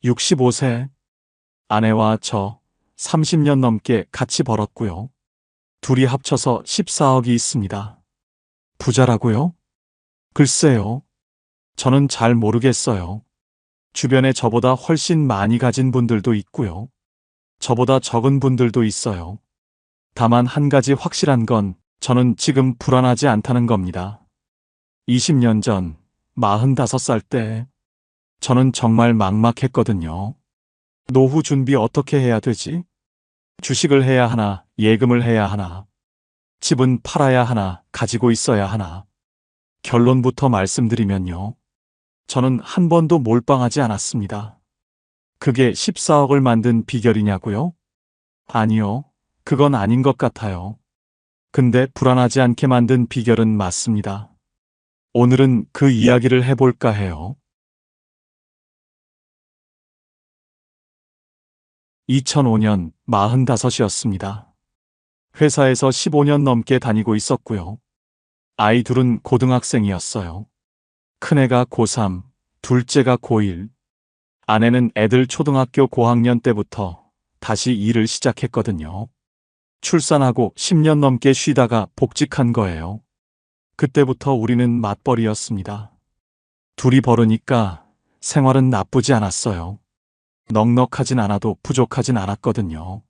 65세. 아내와 저 30년 넘게 같이 벌었고요. 둘이 합쳐서 14억이 있습니다. 부자라고요? 글쎄요. 저는 잘 모르겠어요. 주변에 저보다 훨씬 많이 가진 분들도 있고요. 저보다 적은 분들도 있어요. 다만 한 가지 확실한 건 저는 지금 불안하지 않다는 겁니다. 20년 전 45살 때 저는 정말 막막했거든요. 노후 준비 어떻게 해야 되지? 주식을 해야 하나, 예금을 해야 하나, 집은 팔아야 하나, 가지고 있어야 하나. 결론부터 말씀드리면요. 저는 한 번도 몰빵하지 않았습니다. 그게 14억을 만든 비결이냐고요? 아니요. 그건 아닌 것 같아요. 근데 불안하지 않게 만든 비결은 맞습니다. 오늘은 그 이야기를 해볼까 해요. 2005년 45이었습니다. 회사에서 15년 넘게 다니고 있었고요. 아이 둘은 고등학생이었어요. 큰애가 고3, 둘째가 고1. 아내는 애들 초등학교 고학년 때부터 다시 일을 시작했거든요. 출산하고 10년 넘게 쉬다가 복직한 거예요. 그때부터 우리는 맞벌이였습니다. 둘이 벌으니까 생활은 나쁘지 않았어요. 넉넉하진 않아도 부족하진 않았거든요.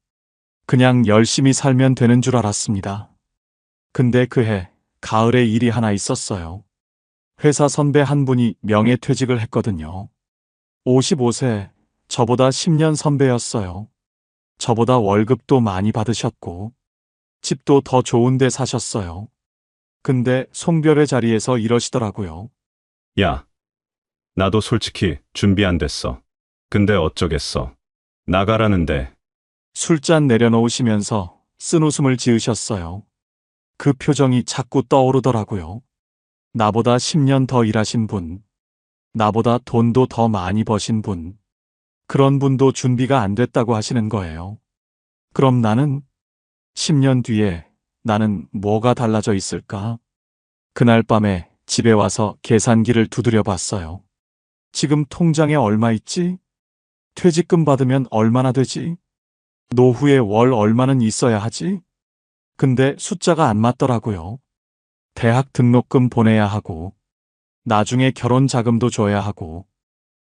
그냥 열심히 살면 되는 줄 알았습니다. 근데 그해 가을에 일이 하나 있었어요. 회사 선배 한 분이 명예퇴직을 했거든요. 55세, 저보다 10년 선배였어요. 저보다 월급도 많이 받으셨고, 집도 더 좋은 데 사셨어요. 근데 송별회 자리에서 이러시더라고요. 야, 나도 솔직히 준비 안 됐어. 근데 어쩌겠어. 나가라는데. 술잔 내려놓으시면서 쓴웃음을 지으셨어요. 그 표정이 자꾸 떠오르더라고요. 나보다 10년 더 일하신 분, 나보다 돈도 더 많이 버신 분, 그런 분도 준비가 안 됐다고 하시는 거예요. 그럼 나는 10년 뒤에 나는 뭐가 달라져 있을까? 그날 밤에 집에 와서 계산기를 두드려 봤어요. 지금 통장에 얼마 있지? 퇴직금 받으면 얼마나 되지? 노후에 월 얼마는 있어야 하지? 근데 숫자가 안 맞더라고요. 대학 등록금 보내야 하고, 나중에 결혼 자금도 줘야 하고,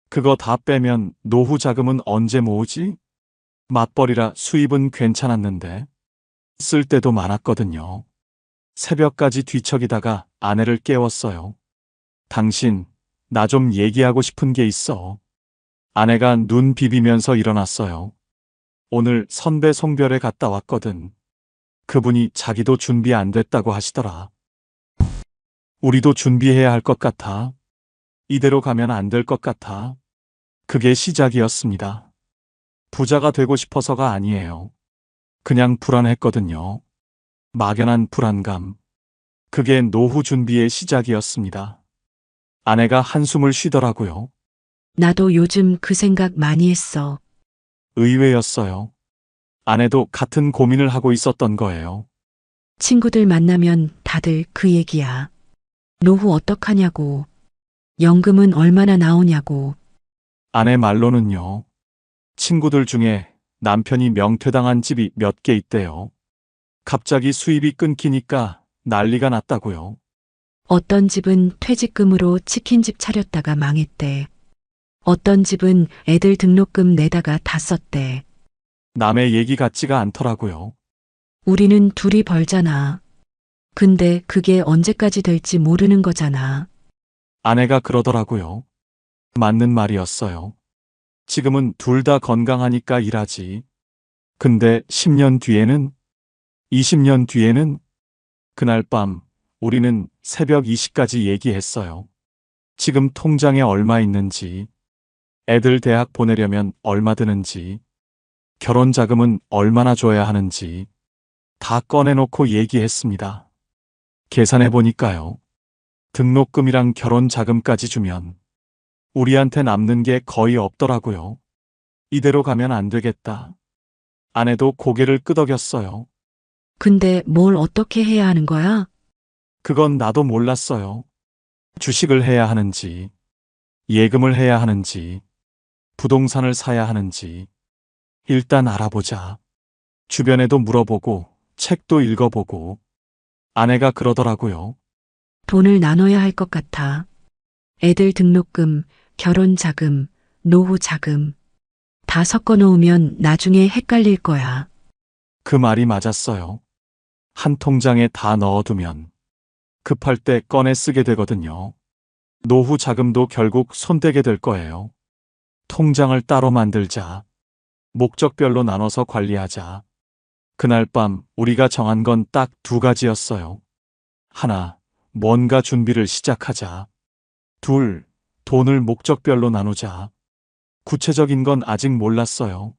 그거 다 빼면 노후 자금은 언제 모으지? 맞벌이라 수입은 괜찮았는데, 쓸 때도 많았거든요. 새벽까지 뒤척이다가 아내를 깨웠어요. 당신, 나 좀 얘기하고 싶은 게 있어. 아내가 눈 비비면서 일어났어요. 오늘 선배 송별회 갔다 왔거든. 그분이 자기도 준비 안 됐다고 하시더라. 우리도 준비해야 할 것 같아. 이대로 가면 안 될 것 같아. 그게 시작이었습니다. 부자가 되고 싶어서가 아니에요. 그냥 불안했거든요. 막연한 불안감. 그게 노후 준비의 시작이었습니다. 아내가 한숨을 쉬더라고요. 나도 요즘 그 생각 많이 했어. 의외였어요. 아내도 같은 고민을 하고 있었던 거예요. 친구들 만나면 다들 그 얘기야. 노후 어떡하냐고. 연금은 얼마나 나오냐고. 아내 말로는요. 친구들 중에 남편이 명퇴당한 집이 몇 개 있대요. 갑자기 수입이 끊기니까 난리가 났다고요. 어떤 집은 퇴직금으로 치킨집 차렸다가 망했대. 어떤 집은 애들 등록금 내다가 다 썼대. 남의 얘기 같지가 않더라고요. 우리는 둘이 벌잖아. 근데 그게 언제까지 될지 모르는 거잖아. 아내가 그러더라고요. 맞는 말이었어요. 지금은 둘 다 건강하니까 일하지. 근데 10년 뒤에는? 20년 뒤에는? 그날 밤 우리는 새벽 2시까지 얘기했어요. 지금 통장에 얼마 있는지, 애들 대학 보내려면 얼마 드는지, 결혼 자금은 얼마나 줘야 하는지 다 꺼내놓고 얘기했습니다. 계산해 보니까요. 등록금이랑 결혼 자금까지 주면 우리한테 남는 게 거의 없더라고요. 이대로 가면 안 되겠다. 아내도 고개를 끄덕였어요. 근데 뭘 어떻게 해야 하는 거야? 그건 나도 몰랐어요. 주식을 해야 하는지, 예금을 해야 하는지, 부동산을 사야 하는지 일단 알아보자. 주변에도 물어보고 책도 읽어보고 아내가 그러더라고요. 돈을 나눠야 할 것 같아. 애들 등록금, 결혼 자금, 노후 자금. 다 섞어 놓으면 나중에 헷갈릴 거야. 그 말이 맞았어요. 한 통장에 다 넣어두면 급할 때 꺼내 쓰게 되거든요. 노후 자금도 결국 손대게 될 거예요. 통장을 따로 만들자. 목적별로 나눠서 관리하자. 그날 밤 우리가 정한 건 딱 두 가지였어요. 하나, 뭔가 준비를 시작하자. 둘, 돈을 목적별로 나누자. 구체적인 건 아직 몰랐어요.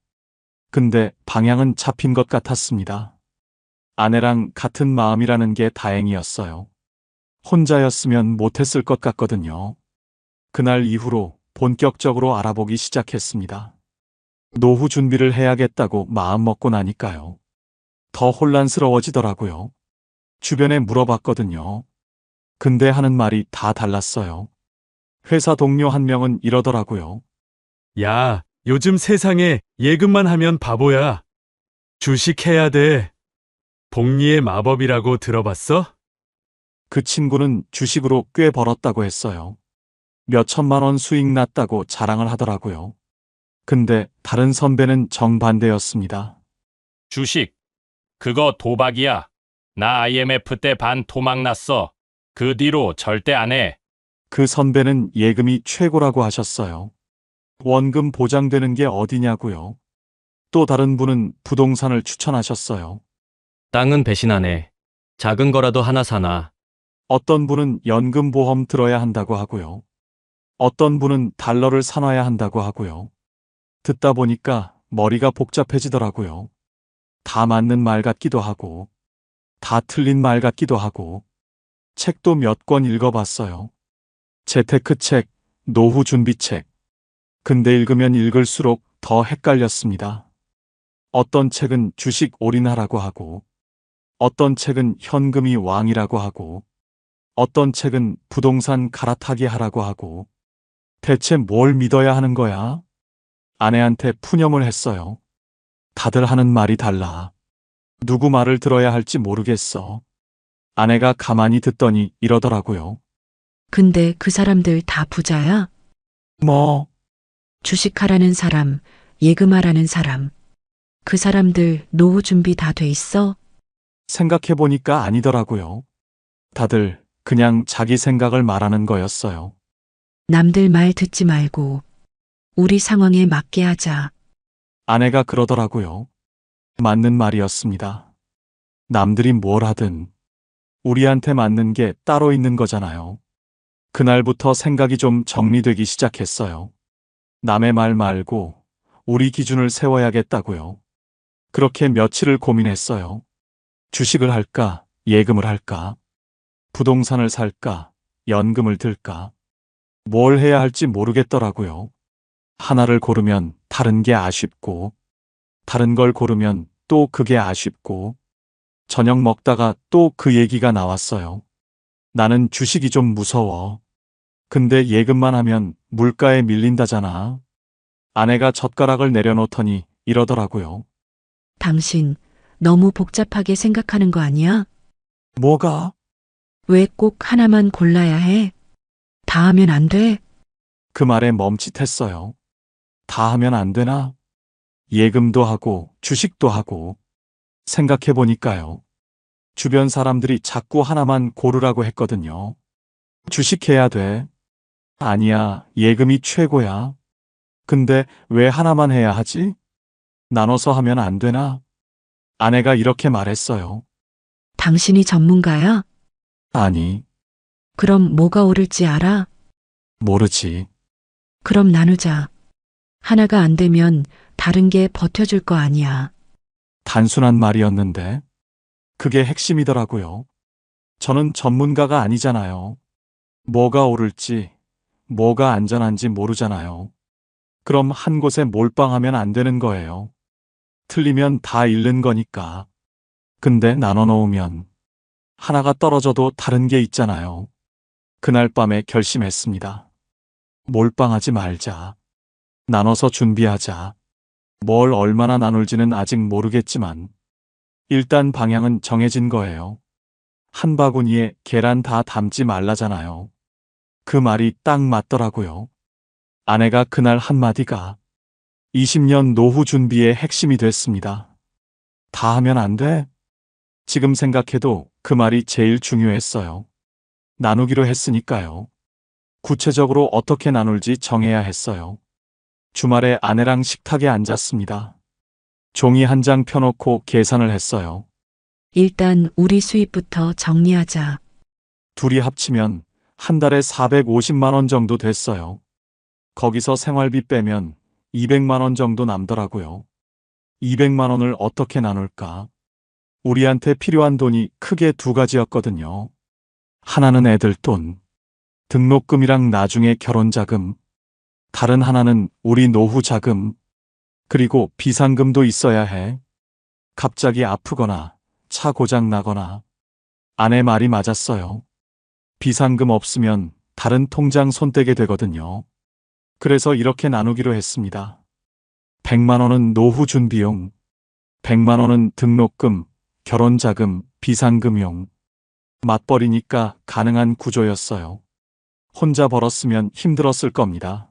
근데 방향은 잡힌 것 같았습니다. 아내랑 같은 마음이라는 게 다행이었어요. 혼자였으면 못했을 것 같거든요. 그날 이후로 본격적으로 알아보기 시작했습니다. 노후 준비를 해야겠다고 마음먹고 나니까요. 더 혼란스러워지더라고요. 주변에 물어봤거든요. 근데 하는 말이 다 달랐어요. 회사 동료 한 명은 이러더라고요. 야, 요즘 세상에 예금만 하면 바보야. 주식 해야 돼. 복리의 마법이라고 들어봤어? 그 친구는 주식으로 꽤 벌었다고 했어요. 몇 천만 원 수익 났다고 자랑을 하더라고요. 근데 다른 선배는 정반대였습니다. 주식. 그거 도박이야. 나 IMF 때 반 토막 났어. 그 뒤로 절대 안 해. 그 선배는 예금이 최고라고 하셨어요. 원금 보장되는 게 어디냐고요. 또 다른 분은 부동산을 추천하셨어요. 땅은 배신 안 해. 작은 거라도 하나 사놔. 어떤 분은 연금보험 들어야 한다고 하고요. 어떤 분은 달러를 사놔야 한다고 하고요. 듣다 보니까 머리가 복잡해지더라고요. 다 맞는 말 같기도 하고, 다 틀린 말 같기도 하고, 책도 몇 권 읽어봤어요. 재테크 책, 노후 준비 책. 근데 읽으면 읽을수록 더 헷갈렸습니다. 어떤 책은 주식 올인하라고 하고, 어떤 책은 현금이 왕이라고 하고, 어떤 책은 부동산 갈아타기 하라고 하고, 대체 뭘 믿어야 하는 거야? 아내한테 푸념을 했어요. 다들 하는 말이 달라. 누구 말을 들어야 할지 모르겠어. 아내가 가만히 듣더니 이러더라고요. 근데 그 사람들 다 부자야? 뭐, 주식하라는 사람, 예금하라는 사람. 그 사람들 노후 준비 다 돼 있어? 생각해보니까 아니더라고요. 다들 그냥 자기 생각을 말하는 거였어요. 남들 말 듣지 말고 우리 상황에 맞게 하자. 아내가 그러더라고요. 맞는 말이었습니다. 남들이 뭘 하든 우리한테 맞는 게 따로 있는 거잖아요. 그날부터 생각이 좀 정리되기 시작했어요. 남의 말 말고 우리 기준을 세워야겠다고요. 그렇게 며칠을 고민했어요. 주식을 할까, 예금을 할까, 부동산을 살까, 연금을 들까. 뭘 해야 할지 모르겠더라고요. 하나를 고르면 다른 게 아쉽고, 다른 걸 고르면 또 그게 아쉽고, 저녁 먹다가 또 그 얘기가 나왔어요. 나는 주식이 좀 무서워. 근데 예금만 하면 물가에 밀린다잖아. 아내가 젓가락을 내려놓더니 이러더라고요. 당신 너무 복잡하게 생각하는 거 아니야? 뭐가? 왜 꼭 하나만 골라야 해? 다 하면 안 돼? 그 말에 멈칫했어요. 다 하면 안 되나? 예금도 하고 주식도 하고. 생각해보니까요. 주변 사람들이 자꾸 하나만 고르라고 했거든요. 주식해야 돼. 아니야, 예금이 최고야. 근데 왜 하나만 해야 하지? 나눠서 하면 안 되나? 아내가 이렇게 말했어요. 당신이 전문가야? 아니, 그럼 뭐가 오를지 알아? 모르지. 그럼 나누자. 하나가 안 되면 다른 게 버텨줄 거 아니야. 단순한 말이었는데, 그게 핵심이더라고요. 저는 전문가가 아니잖아요. 뭐가 오를지, 뭐가 안전한지 모르잖아요. 그럼 한 곳에 몰빵하면 안 되는 거예요. 틀리면 다 잃는 거니까. 근데 나눠 놓으면 하나가 떨어져도 다른 게 있잖아요. 그날 밤에 결심했습니다. 몰빵하지 말자. 나눠서 준비하자. 뭘 얼마나 나눌지는 아직 모르겠지만 일단 방향은 정해진 거예요. 한 바구니에 계란 다 담지 말라잖아요. 그 말이 딱 맞더라고요. 아내가 그날 한마디가 20년 노후 준비의 핵심이 됐습니다. 다 하면 안 돼? 지금 생각해도 그 말이 제일 중요했어요. 나누기로 했으니까요. 구체적으로 어떻게 나눌지 정해야 했어요. 주말에 아내랑 식탁에 앉았습니다. 종이 한 장 펴놓고 계산을 했어요. 일단 우리 수입부터 정리하자. 둘이 합치면 한 달에 450만 원 정도 됐어요. 거기서 생활비 빼면 200만 원 정도 남더라고요. 200만 원을 어떻게 나눌까? 우리한테 필요한 돈이 크게 두 가지였거든요. 하나는 애들 돈, 등록금이랑 나중에 결혼 자금. 다른 하나는 우리 노후 자금. 그리고 비상금도 있어야 해. 갑자기 아프거나 차 고장 나거나. 아내 말이 맞았어요. 비상금 없으면 다른 통장 손 떼게 되거든요. 그래서 이렇게 나누기로 했습니다. 100만 원은 노후 준비용, 100만 원은 등록금, 결혼자금, 비상금용. 맞벌이니까 가능한 구조였어요. 혼자 벌었으면 힘들었을 겁니다.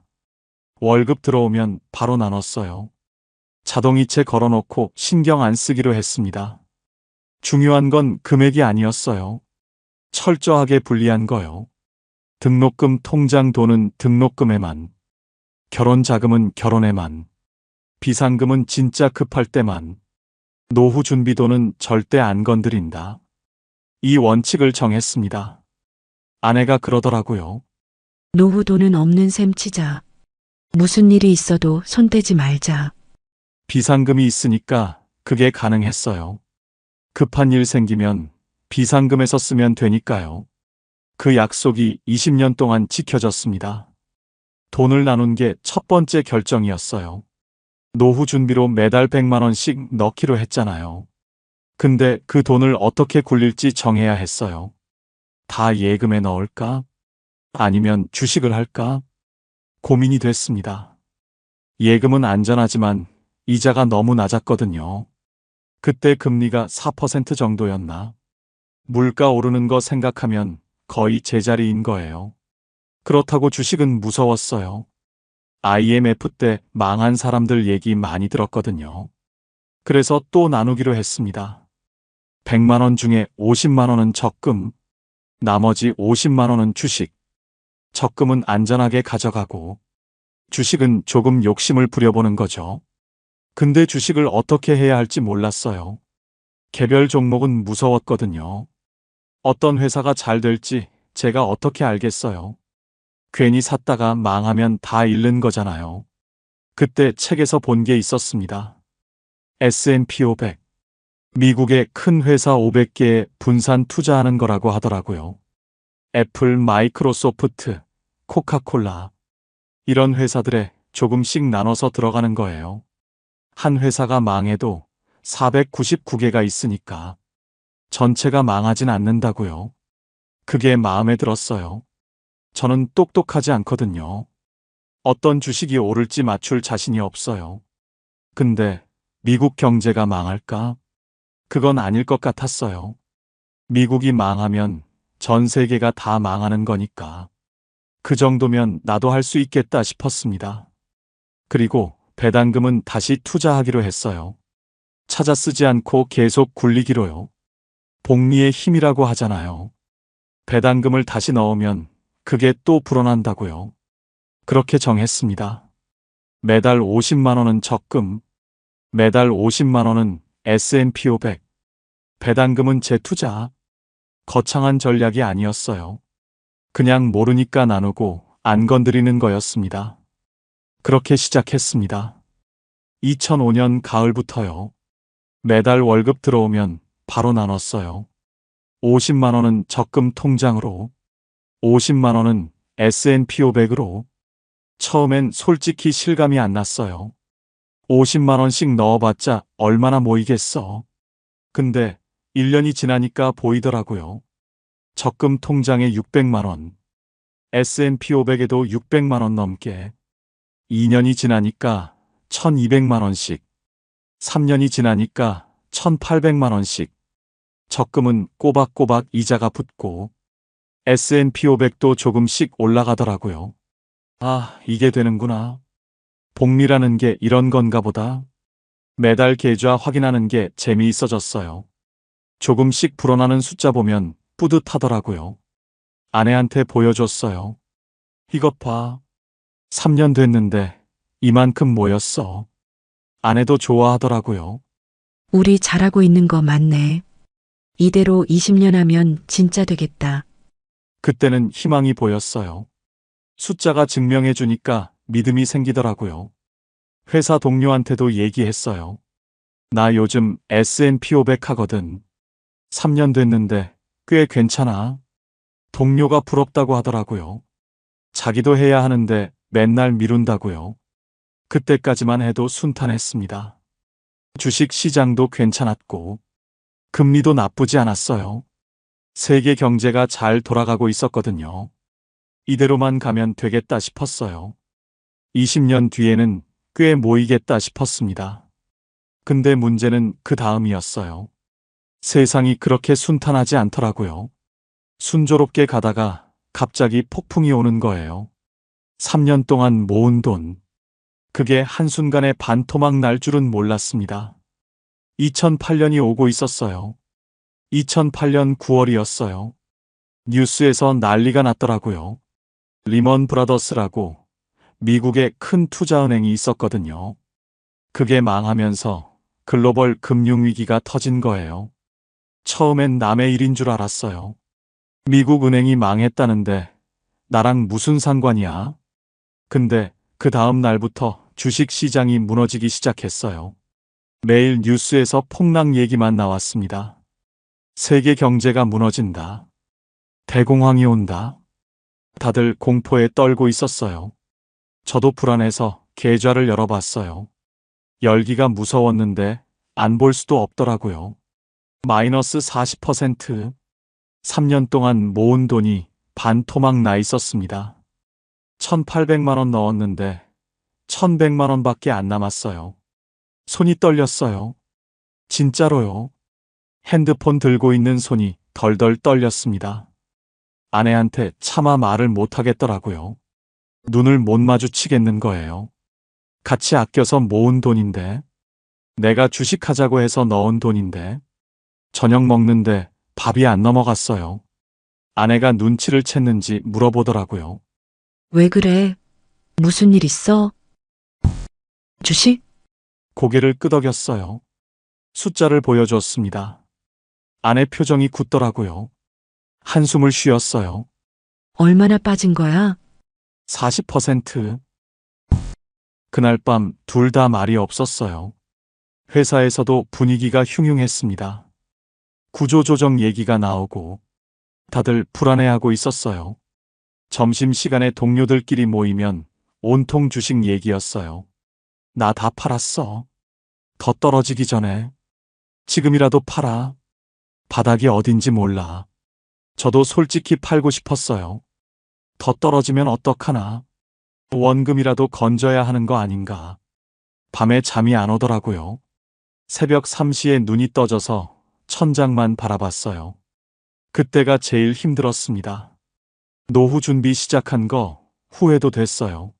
월급 들어오면 바로 나눴어요. 자동이체 걸어놓고 신경 안 쓰기로 했습니다. 중요한 건 금액이 아니었어요. 철저하게 분리한 거요. 등록금 통장 돈은 등록금에만, 결혼 자금은 결혼에만, 비상금은 진짜 급할 때만, 노후 준비돈은 절대 안 건드린다. 이 원칙을 정했습니다. 아내가 그러더라고요. 노후 돈은 없는 셈 치자. 무슨 일이 있어도 손 떼지 말자. 비상금이 있으니까 그게 가능했어요. 급한 일 생기면 비상금에서 쓰면 되니까요. 그 약속이 20년 동안 지켜졌습니다. 돈을 나눈 게 첫 번째 결정이었어요. 노후 준비로 매달 100만 원씩 넣기로 했잖아요. 근데 그 돈을 어떻게 굴릴지 정해야 했어요. 다 예금에 넣을까? 아니면 주식을 할까? 고민이 됐습니다. 예금은 안전하지만 이자가 너무 낮았거든요. 그때 금리가 4% 정도였나? 물가 오르는 거 생각하면 거의 제자리인 거예요. 그렇다고 주식은 무서웠어요. IMF 때 망한 사람들 얘기 많이 들었거든요. 그래서 또 나누기로 했습니다. 100만 원 중에 50만 원은 적금, 나머지 50만 원은 주식. 적금은 안전하게 가져가고, 주식은 조금 욕심을 부려보는 거죠. 근데 주식을 어떻게 해야 할지 몰랐어요. 개별 종목은 무서웠거든요. 어떤 회사가 잘 될지 제가 어떻게 알겠어요. 괜히 샀다가 망하면 다 잃는 거잖아요. 그때 책에서 본 게 있었습니다. S&P 500. 미국의 큰 회사 500개에 분산 투자하는 거라고 하더라고요. 애플, 마이크로소프트, 코카콜라. 이런 회사들에 조금씩 나눠서 들어가는 거예요. 한 회사가 망해도 499개가 있으니까 전체가 망하진 않는다고요. 그게 마음에 들었어요. 저는 똑똑하지 않거든요. 어떤 주식이 오를지 맞출 자신이 없어요. 근데 미국 경제가 망할까? 그건 아닐 것 같았어요. 미국이 망하면 전 세계가 다 망하는 거니까. 그 정도면 나도 할 수 있겠다 싶었습니다. 그리고 배당금은 다시 투자하기로 했어요. 찾아 쓰지 않고 계속 굴리기로요. 복리의 힘이라고 하잖아요. 배당금을 다시 넣으면 그게 또 불어난다고요. 그렇게 정했습니다. 매달 50만 원은 적금, 매달 50만 원은 S&P 500. 배당금은 제 투자. 거창한 전략이 아니었어요. 그냥 모르니까 나누고 안 건드리는 거였습니다. 그렇게 시작했습니다. 2005년 가을부터요. 매달 월급 들어오면 바로 나눴어요. 50만 원은 적금 통장으로, 50만 원은 S&P 500으로. 처음엔 솔직히 실감이 안 났어요. 50만 원씩 넣어봤자 얼마나 모이겠어. 근데 1년이 지나니까 보이더라고요. 적금 통장에 600만 원, S&P 500에도 600만 원 넘게. 2년이 지나니까 1200만 원씩, 3년이 지나니까 1800만 원씩, 적금은 꼬박꼬박 이자가 붙고 S&P 500도 조금씩 올라가더라고요. 아, 이게 되는구나. 복리라는 게 이런 건가 보다. 매달 계좌 확인하는 게 재미있어졌어요. 조금씩 불어나는 숫자 보면 뿌듯하더라고요. 아내한테 보여줬어요. 이것 봐. 3년 됐는데 이만큼 모였어. 아내도 좋아하더라고요. 우리 잘하고 있는 거 맞네. 이대로 20년 하면 진짜 되겠다. 그때는 희망이 보였어요. 숫자가 증명해 주니까 믿음이 생기더라고요. 회사 동료한테도 얘기했어요. 나 요즘 S&P 500 하거든. 3년 됐는데 꽤 괜찮아. 동료가 부럽다고 하더라고요. 자기도 해야 하는데 맨날 미룬다고요. 그때까지만 해도 순탄했습니다. 주식 시장도 괜찮았고 금리도 나쁘지 않았어요. 세계 경제가 잘 돌아가고 있었거든요. 이대로만 가면 되겠다 싶었어요. 20년 뒤에는 꽤 모이겠다 싶었습니다. 근데 문제는 그 다음이었어요. 세상이 그렇게 순탄하지 않더라고요. 순조롭게 가다가 갑자기 폭풍이 오는 거예요. 3년 동안 모은 돈. 그게 한순간에 반토막 날 줄은 몰랐습니다. 2008년이 오고 있었어요. 2008년 9월이었어요. 뉴스에서 난리가 났더라고요. 리먼 브라더스라고 미국의 큰 투자은행이 있었거든요. 그게 망하면서 글로벌 금융위기가 터진 거예요. 처음엔 남의 일인 줄 알았어요. 미국 은행이 망했다는데 나랑 무슨 상관이야? 근데 그 다음 날부터 주식 시장이 무너지기 시작했어요. 매일 뉴스에서 폭락 얘기만 나왔습니다. 세계 경제가 무너진다. 대공황이 온다. 다들 공포에 떨고 있었어요. 저도 불안해서 계좌를 열어봤어요. 열기가 무서웠는데 안 볼 수도 없더라고요. 마이너스 40%. 3년 동안 모은 돈이 반토막 나 있었습니다. 1800만 원 넣었는데 1100만 원밖에 안 남았어요. 손이 떨렸어요. 진짜로요. 핸드폰 들고 있는 손이 덜덜 떨렸습니다. 아내한테 차마 말을 못 하겠더라고요. 눈을 못 마주치겠는 거예요. 같이 아껴서 모은 돈인데, 내가 주식하자고 해서 넣은 돈인데, 저녁 먹는데 밥이 안 넘어갔어요. 아내가 눈치를 챘는지 물어보더라고요. 왜 그래? 무슨 일 있어? 주식? 고개를 끄덕였어요. 숫자를 보여줬습니다. 아내 표정이 굳더라고요. 한숨을 쉬었어요. 얼마나 빠진 거야? 40%. 그날 밤 둘 다 말이 없었어요. 회사에서도 분위기가 흉흉했습니다. 구조조정 얘기가 나오고 다들 불안해하고 있었어요. 점심시간에 동료들끼리 모이면 온통 주식 얘기였어요. 나 다 팔았어. 더 떨어지기 전에. 지금이라도 팔아. 바닥이 어딘지 몰라. 저도 솔직히 팔고 싶었어요. 더 떨어지면 어떡하나. 원금이라도 건져야 하는 거 아닌가. 밤에 잠이 안 오더라고요. 새벽 3시에 눈이 떠져서 천장만 바라봤어요. 그때가 제일 힘들었습니다. 노후 준비 시작한 거 후회도 됐어요.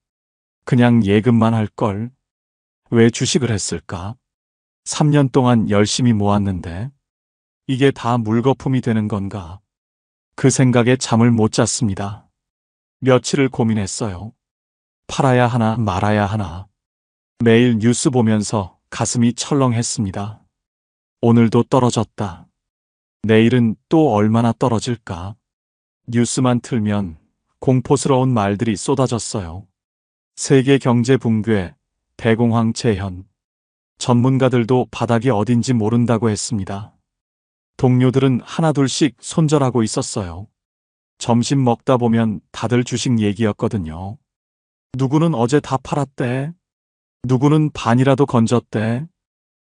그냥 예금만 할 걸. 왜 주식을 했을까? 3년 동안 열심히 모았는데 이게 다 물거품이 되는 건가? 그 생각에 잠을 못 잤습니다. 며칠을 고민했어요. 팔아야 하나 말아야 하나. 매일 뉴스 보면서 가슴이 철렁했습니다. 오늘도 떨어졌다. 내일은 또 얼마나 떨어질까? 뉴스만 틀면 공포스러운 말들이 쏟아졌어요. 세계 경제 붕괴, 대공황 재현. 전문가들도 바닥이 어딘지 모른다고 했습니다. 동료들은 하나둘씩 손절하고 있었어요. 점심 먹다 보면 다들 주식 얘기였거든요. 누구는 어제 다 팔았대. 누구는 반이라도 건졌대.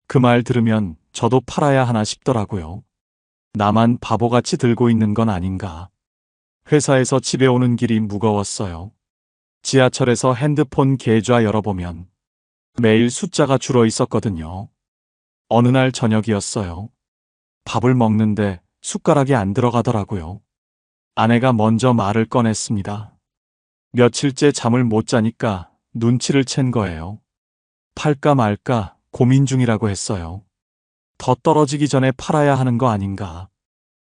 그 말 들으면 저도 팔아야 하나 싶더라고요. 나만 바보같이 들고 있는 건 아닌가. 회사에서 집에 오는 길이 무거웠어요. 지하철에서 핸드폰 계좌 열어보면 매일 숫자가 줄어 있었거든요. 어느 날 저녁이었어요. 밥을 먹는데 숟가락이 안 들어가더라고요. 아내가 먼저 말을 꺼냈습니다. 며칠째 잠을 못 자니까 눈치를 챈 거예요. 팔까 말까 고민 중이라고 했어요. 더 떨어지기 전에 팔아야 하는 거 아닌가?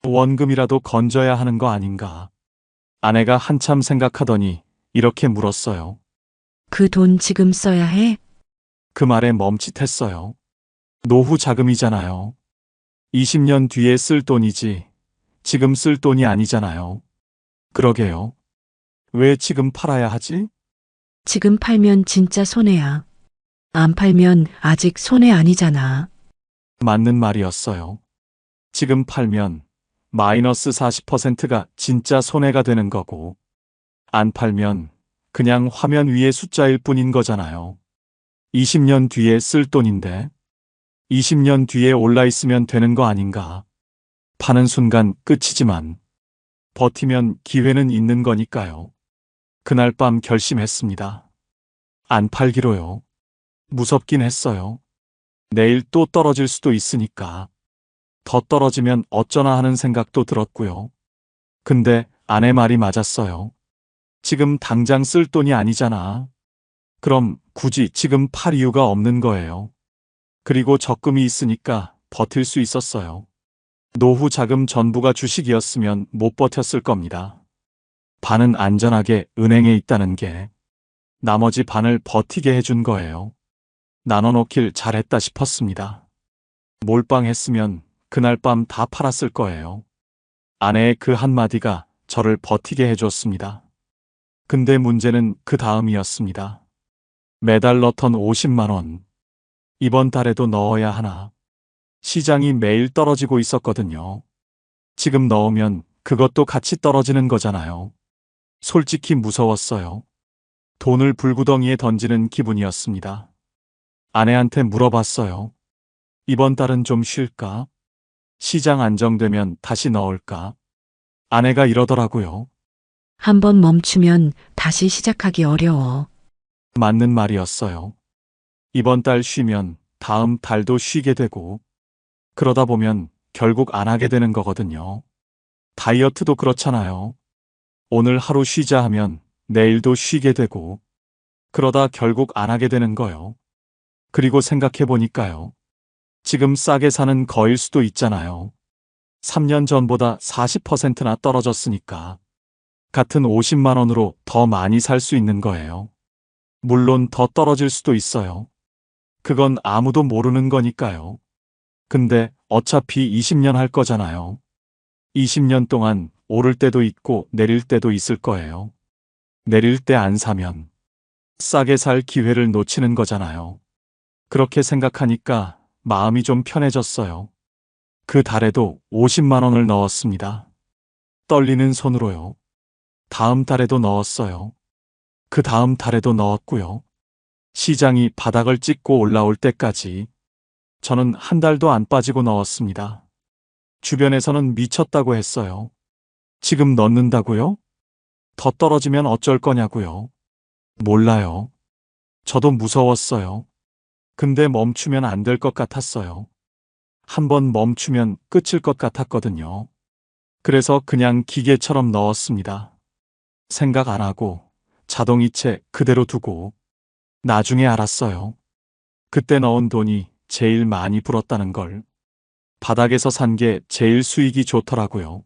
원금이라도 건져야 하는 거 아닌가? 아내가 한참 생각하더니 이렇게 물었어요. 그 돈 지금 써야 해? 그 말에 멈칫했어요. 노후 자금이잖아요. 20년 뒤에 쓸 돈이지 지금 쓸 돈이 아니잖아요. 그러게요. 왜 지금 팔아야 하지? 지금 팔면 진짜 손해야. 안 팔면 아직 손해 아니잖아. 맞는 말이었어요. 지금 팔면 마이너스 40%가 진짜 손해가 되는 거고, 안 팔면 그냥 화면 위의 숫자일 뿐인 거잖아요. 20년 뒤에 쓸 돈인데, 20년 뒤에 올라 있으면 되는 거 아닌가. 파는 순간 끝이지만, 버티면 기회는 있는 거니까요. 그날 밤 결심했습니다. 안 팔기로요. 무섭긴 했어요. 내일 또 떨어질 수도 있으니까. 더 떨어지면 어쩌나 하는 생각도 들었고요. 근데 아내 말이 맞았어요. 지금 당장 쓸 돈이 아니잖아. 그럼 굳이 지금 팔 이유가 없는 거예요. 그리고 적금이 있으니까 버틸 수 있었어요. 노후 자금 전부가 주식이었으면 못 버텼을 겁니다. 반은 안전하게 은행에 있다는 게 나머지 반을 버티게 해준 거예요. 나눠놓길 잘했다 싶었습니다. 몰빵했으면 그날 밤 다 팔았을 거예요. 아내의 그 한마디가 저를 버티게 해줬습니다. 근데 문제는 그 다음이었습니다. 매달 넣던 50만 원. 이번 달에도 넣어야 하나. 시장이 매일 떨어지고 있었거든요. 지금 넣으면 그것도 같이 떨어지는 거잖아요. 솔직히 무서웠어요. 돈을 불구덩이에 던지는 기분이었습니다. 아내한테 물어봤어요. 이번 달은 좀 쉴까? 시장 안정되면 다시 넣을까? 아내가 이러더라고요. 한번 멈추면 다시 시작하기 어려워. 맞는 말이었어요. 이번 달 쉬면 다음 달도 쉬게 되고, 그러다 보면 결국 안 하게 되는 거거든요. 다이어트도 그렇잖아요. 오늘 하루 쉬자 하면 내일도 쉬게 되고, 그러다 결국 안 하게 되는 거요. 그리고 생각해 보니까요. 지금 싸게 사는 거일 수도 있잖아요. 3년 전보다 40%나 떨어졌으니까. 같은 50만 원으로 더 많이 살 수 있는 거예요. 물론 더 떨어질 수도 있어요. 그건 아무도 모르는 거니까요. 근데 어차피 20년 할 거잖아요. 20년 동안 오를 때도 있고 내릴 때도 있을 거예요. 내릴 때 안 사면 싸게 살 기회를 놓치는 거잖아요. 그렇게 생각하니까 마음이 좀 편해졌어요. 그 달에도 50만 원을 넣었습니다. 떨리는 손으로요. 다음 달에도 넣었어요. 그 다음 달에도 넣었고요. 시장이 바닥을 찍고 올라올 때까지 저는 한 달도 안 빠지고 넣었습니다. 주변에서는 미쳤다고 했어요. 지금 넣는다고요? 더 떨어지면 어쩔 거냐고요? 몰라요. 저도 무서웠어요. 근데 멈추면 안 될 것 같았어요. 한번 멈추면 끝일 것 같았거든요. 그래서 그냥 기계처럼 넣었습니다. 생각 안 하고 자동이체 그대로 두고 나중에 알았어요. 그때 넣은 돈이 제일 많이 불었다는 걸. 바닥에서 산 게 제일 수익이 좋더라고요.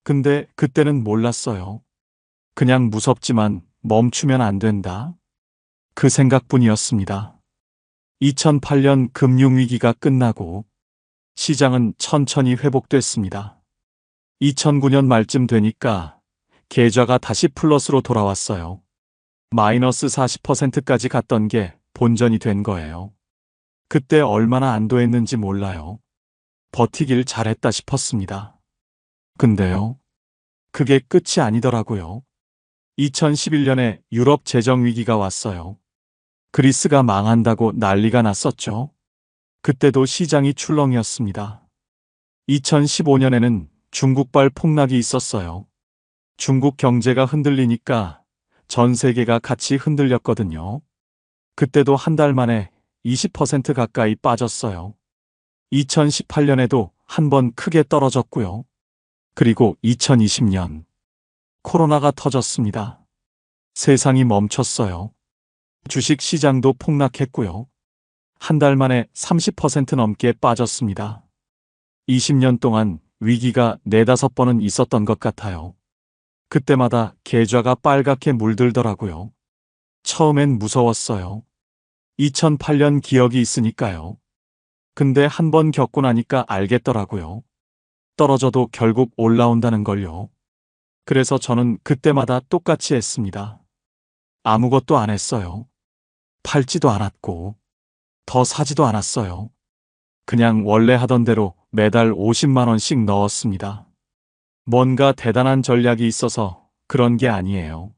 근데 그때는 몰랐어요. 그냥 무섭지만 멈추면 안 된다. 그 생각뿐이었습니다. 2008년 금융위기가 끝나고 시장은 천천히 회복됐습니다. 2009년 말쯤 되니까 계좌가 다시 플러스로 돌아왔어요. 마이너스 40%까지 갔던 게 본전이 된 거예요. 그때 얼마나 안도했는지 몰라요. 버티길 잘했다 싶었습니다. 근데요, 그게 끝이 아니더라고요. 2011년에 유럽 재정위기가 왔어요. 그리스가 망한다고 난리가 났었죠. 그때도 시장이 출렁이었습니다. 2015년에는 중국발 폭락이 있었어요. 중국 경제가 흔들리니까 전 세계가 같이 흔들렸거든요. 그때도 한 달 만에 20% 가까이 빠졌어요. 2018년에도 한 번 크게 떨어졌고요. 그리고 2020년 코로나가 터졌습니다. 세상이 멈췄어요. 주식 시장도 폭락했고요. 한 달 만에 30% 넘게 빠졌습니다. 20년 동안 위기가 4~5번은 있었던 것 같아요. 그때마다 계좌가 빨갛게 물들더라고요. 처음엔 무서웠어요. 2008년 기억이 있으니까요. 근데 한 번 겪고 나니까 알겠더라고요. 떨어져도 결국 올라온다는 걸요. 그래서 저는 그때마다 똑같이 했습니다. 아무것도 안 했어요. 팔지도 않았고, 더 사지도 않았어요. 그냥 원래 하던 대로 매달 50만 원씩 넣었습니다. 뭔가 대단한 전략이 있어서 그런 게 아니에요.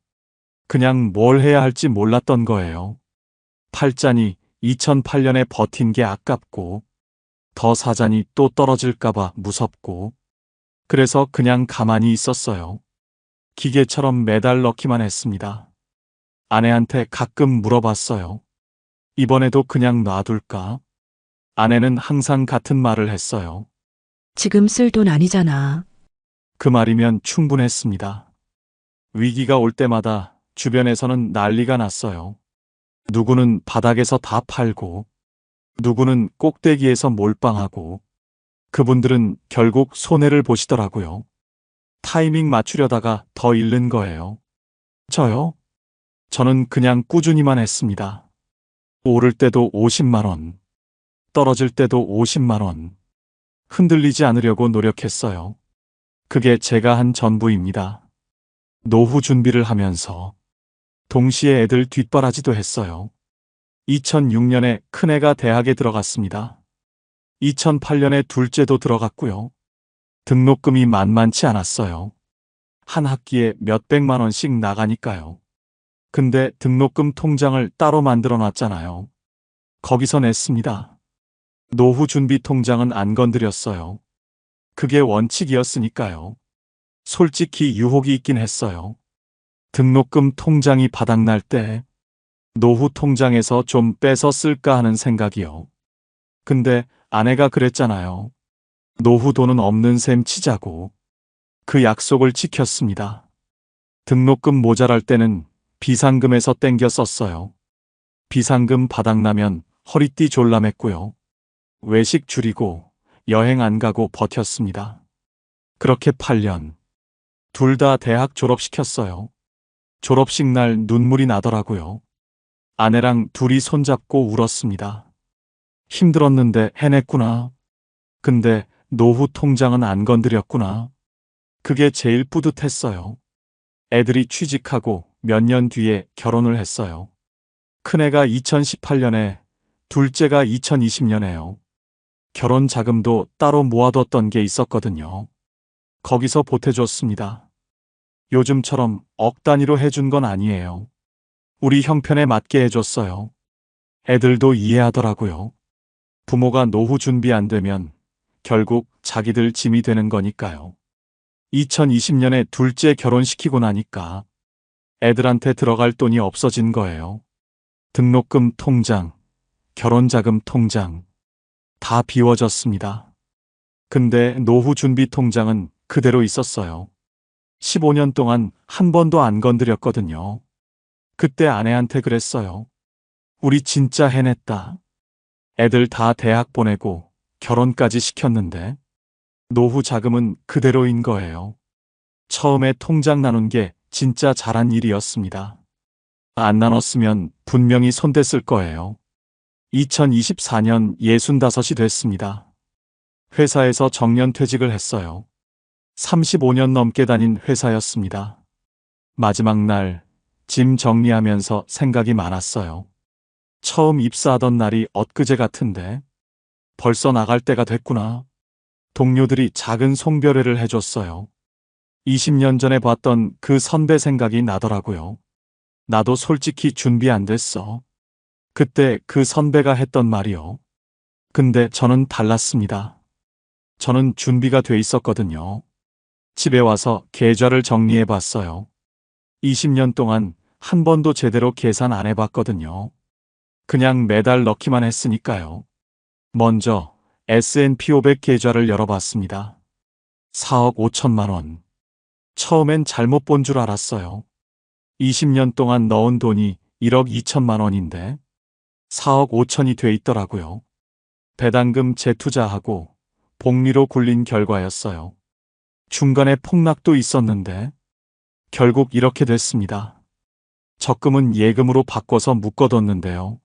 그냥 뭘 해야 할지 몰랐던 거예요. 팔자니 2008년에 버틴 게 아깝고, 더 사자니 또 떨어질까봐 무섭고, 그래서 그냥 가만히 있었어요. 기계처럼 매달 넣기만 했습니다. 아내한테 가끔 물어봤어요. 이번에도 그냥 놔둘까? 아내는 항상 같은 말을 했어요. 지금 쓸 돈 아니잖아. 그 말이면 충분했습니다. 위기가 올 때마다 주변에서는 난리가 났어요. 누구는 바닥에서 다 팔고, 누구는 꼭대기에서 몰빵하고, 그분들은 결국 손해를 보시더라고요. 타이밍 맞추려다가 더 잃는 거예요. 저요? 저는 그냥 꾸준히만 했습니다. 오를 때도 50만 원, 떨어질 때도 50만 원. 흔들리지 않으려고 노력했어요. 그게 제가 한 전부입니다. 노후 준비를 하면서 동시에 애들 뒷바라지도 했어요. 2006년에 큰애가 대학에 들어갔습니다. 2008년에 둘째도 들어갔고요. 등록금이 만만치 않았어요. 한 학기에 몇백만 원씩 나가니까요. 근데 등록금 통장을 따로 만들어 놨잖아요. 거기서 냈습니다. 노후 준비 통장은 안 건드렸어요. 그게 원칙이었으니까요. 솔직히 유혹이 있긴 했어요. 등록금 통장이 바닥날 때 노후 통장에서 좀 빼서 쓸까 하는 생각이요. 근데 아내가 그랬잖아요. 노후 돈은 없는 셈 치자고. 그 약속을 지켰습니다. 등록금 모자랄 때는 비상금에서 땡겨 썼어요. 비상금 바닥나면 허리띠 졸라맸고요. 외식 줄이고 여행 안 가고 버텼습니다. 그렇게 8년. 둘 다 대학 졸업시켰어요. 졸업식 날 눈물이 나더라고요. 아내랑 둘이 손잡고 울었습니다. 힘들었는데 해냈구나. 근데 노후 통장은 안 건드렸구나. 그게 제일 뿌듯했어요. 애들이 취직하고 몇 년 뒤에 결혼을 했어요. 큰애가 2018년에, 둘째가 2020년에요. 결혼 자금도 따로 모아뒀던 게 있었거든요. 거기서 보태줬습니다. 요즘처럼 억 단위로 해준 건 아니에요. 우리 형편에 맞게 해줬어요. 애들도 이해하더라고요. 부모가 노후 준비 안 되면 결국 자기들 짐이 되는 거니까요. 2020년에 둘째 결혼시키고 나니까 애들한테 들어갈 돈이 없어진 거예요. 등록금 통장, 결혼자금 통장 다 비워졌습니다. 근데 노후 준비 통장은 그대로 있었어요. 15년 동안 한 번도 안 건드렸거든요. 그때 아내한테 그랬어요. 우리 진짜 해냈다. 애들 다 대학 보내고 결혼까지 시켰는데 노후 자금은 그대로인 거예요. 처음에 통장 나눈 게 진짜 잘한 일이었습니다. 안 나눴으면 분명히 손댔을 거예요. 2024년 65이 됐습니다. 회사에서 정년퇴직을 했어요. 35년 넘게 다닌 회사였습니다. 마지막 날 짐 정리하면서 생각이 많았어요. 처음 입사하던 날이 엊그제 같은데 벌써 나갈 때가 됐구나. 동료들이 작은 송별회를 해줬어요. 20년 전에 봤던 그 선배 생각이 나더라고요. 나도 솔직히 준비 안 됐어. 그때 그 선배가 했던 말이요. 근데 저는 달랐습니다. 저는 준비가 돼 있었거든요. 집에 와서 계좌를 정리해 봤어요. 20년 동안 한 번도 제대로 계산 안 해봤거든요. 그냥 매달 넣기만 했으니까요. 먼저 S&P 500 계좌를 열어봤습니다. 4억 5천만 원. 처음엔 잘못 본 줄 알았어요. 20년 동안 넣은 돈이 1억 2천만 원인데 4억 5천이 돼 있더라고요. 배당금 재투자하고 복리로 굴린 결과였어요. 중간에 폭락도 있었는데 결국 이렇게 됐습니다. 적금은 예금으로 바꿔서 묶어뒀는데요.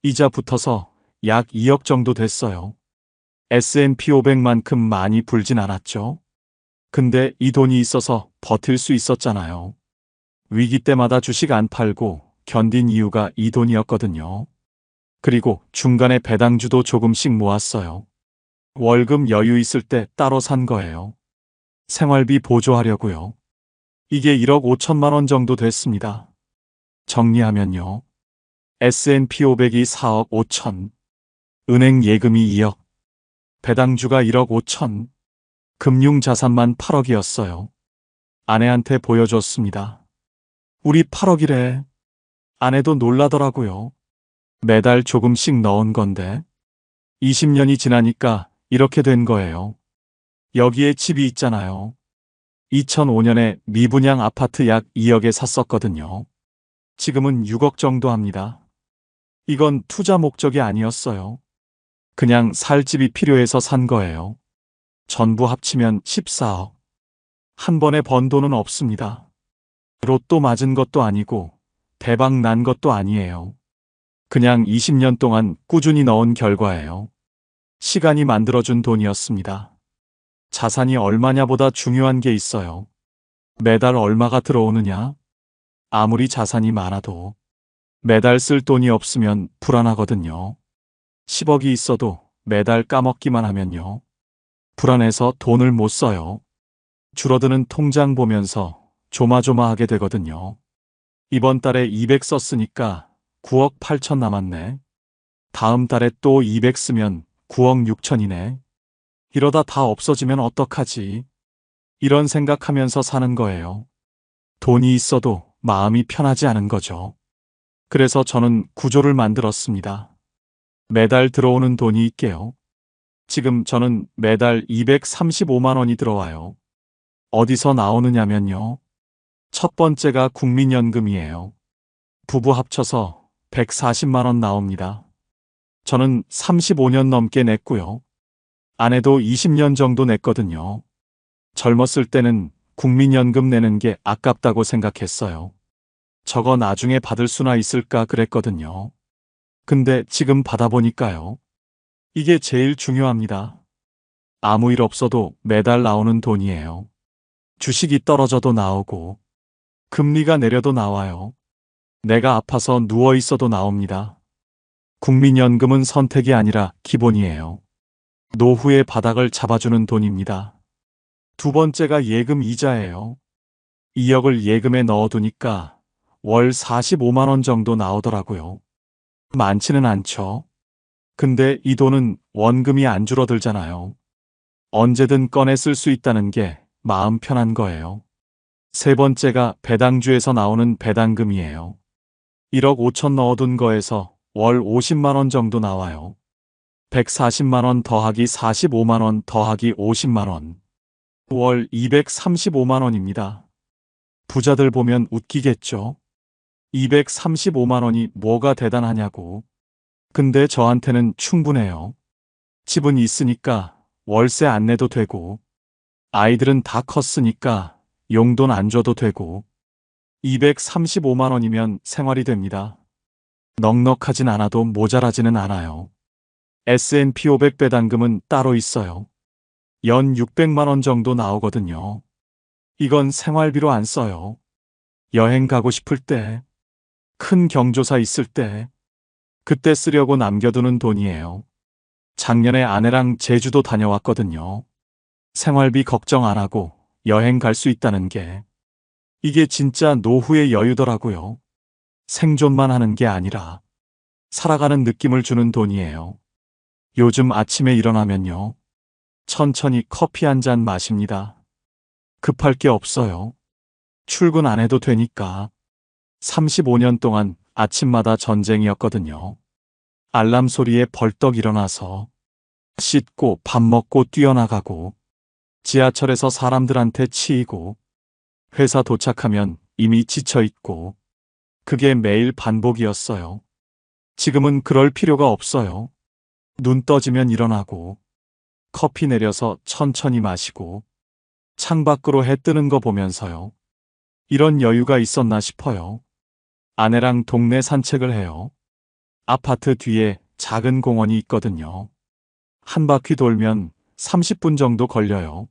이자 붙어서 약 2억 정도 됐어요. S&P 500만큼 많이 불진 않았죠. 근데 이 돈이 있어서 버틸 수 있었잖아요. 위기 때마다 주식 안 팔고 견딘 이유가 이 돈이었거든요. 그리고 중간에 배당주도 조금씩 모았어요. 월급 여유 있을 때 따로 산 거예요. 생활비 보조하려고요. 이게 1억 5천만 원 정도 됐습니다. 정리하면요. S&P 500이 4억 5천, 은행 예금이 2억, 배당주가 1억 5천, 금융자산만 8억이었어요. 아내한테 보여줬습니다. 우리 8억이래. 아내도 놀라더라고요. 매달 조금씩 넣은 건데 20년이 지나니까 이렇게 된 거예요. 여기에 집이 있잖아요. 2005년에 미분양 아파트 약 2억에 샀었거든요. 지금은 6억 정도 합니다. 이건 투자 목적이 아니었어요. 그냥 살 집이 필요해서 산 거예요. 전부 합치면 14억. 한 번에 번 돈은 없습니다. 로또 맞은 것도 아니고 대박 난 것도 아니에요. 그냥 20년 동안 꾸준히 넣은 결과예요. 시간이 만들어준 돈이었습니다. 자산이 얼마냐보다 중요한 게 있어요. 매달 얼마가 들어오느냐? 아무리 자산이 많아도 매달 쓸 돈이 없으면 불안하거든요. 10억이 있어도 매달 까먹기만 하면요. 불안해서 돈을 못 써요. 줄어드는 통장 보면서 조마조마하게 되거든요. 이번 달에 200 썼으니까 9억 8천 남았네. 다음 달에 또 200 쓰면 9억 6천이네. 이러다 다 없어지면 어떡하지? 이런 생각하면서 사는 거예요. 돈이 있어도 마음이 편하지 않은 거죠. 그래서 저는 구조를 만들었습니다. 매달 들어오는 돈이 있게요. 지금 저는 매달 235만 원이 들어와요. 어디서 나오느냐면요. 첫 번째가 국민연금이에요. 부부 합쳐서 140만 원 나옵니다. 저는 35년 넘게 냈고요. 아내도 20년 정도 냈거든요. 젊었을 때는 국민연금 내는 게 아깝다고 생각했어요. 저거 나중에 받을 수나 있을까 그랬거든요. 근데 지금 받아보니까요. 이게 제일 중요합니다. 아무 일 없어도 매달 나오는 돈이에요. 주식이 떨어져도 나오고, 금리가 내려도 나와요. 내가 아파서 누워 있어도 나옵니다. 국민연금은 선택이 아니라 기본이에요. 노후의 바닥을 잡아주는 돈입니다. 두 번째가 예금 이자예요. 2억을 예금에 넣어두니까 월 45만 원 정도 나오더라고요. 많지는 않죠. 근데 이 돈은 원금이 안 줄어들잖아요. 언제든 꺼내 쓸 수 있다는 게 마음 편한 거예요. 세 번째가 배당주에서 나오는 배당금이에요. 1억 5천 넣어둔 거에서 월 50만 원 정도 나와요. 140만 원 더하기 45만 원 더하기 50만 원. 월 235만 원입니다. 부자들 보면 웃기겠죠? 235만 원이 뭐가 대단하냐고. 근데 저한테는 충분해요. 집은 있으니까 월세 안 내도 되고, 아이들은 다 컸으니까 용돈 안 줘도 되고, 235만 원이면 생활이 됩니다. 넉넉하진 않아도 모자라지는 않아요. S&P 500 배당금은 따로 있어요. 연 600만 원 정도 나오거든요. 이건 생활비로 안 써요. 여행 가고 싶을 때, 큰 경조사 있을 때, 그때 쓰려고 남겨두는 돈이에요. 작년에 아내랑 제주도 다녀왔거든요. 생활비 걱정 안 하고 여행 갈 수 있다는 게, 이게 진짜 노후의 여유더라고요. 생존만 하는 게 아니라 살아가는 느낌을 주는 돈이에요. 요즘 아침에 일어나면요. 천천히 커피 한 잔 마십니다. 급할 게 없어요. 출근 안 해도 되니까. 35년 동안 아침마다 전쟁이었거든요. 알람 소리에 벌떡 일어나서 씻고 밥 먹고 뛰어나가고 지하철에서 사람들한테 치이고 회사 도착하면 이미 지쳐 있고 그게 매일 반복이었어요. 지금은 그럴 필요가 없어요. 눈 떠지면 일어나고 커피 내려서 천천히 마시고 창밖으로 해 뜨는 거 보면서요. 이런 여유가 있었나 싶어요. 아내랑 동네 산책을 해요. 아파트 뒤에 작은 공원이 있거든요. 한 바퀴 돌면 30분 정도 걸려요.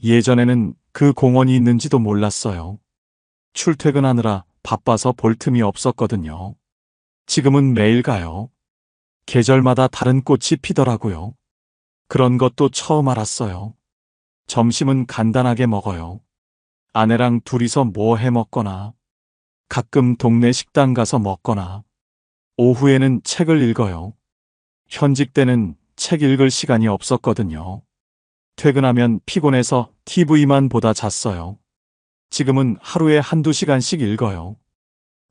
예전에는 그 공원이 있는지도 몰랐어요. 출퇴근하느라 바빠서 볼 틈이 없었거든요. 지금은 매일 가요. 계절마다 다른 꽃이 피더라고요. 그런 것도 처음 알았어요. 점심은 간단하게 먹어요. 아내랑 둘이서 뭐 해 먹거나, 가끔 동네 식당 가서 먹거나, 오후에는 책을 읽어요. 현직 때는 책 읽을 시간이 없었거든요. 퇴근하면 피곤해서 TV만 보다 잤어요. 지금은 하루에 한두 시간씩 읽어요.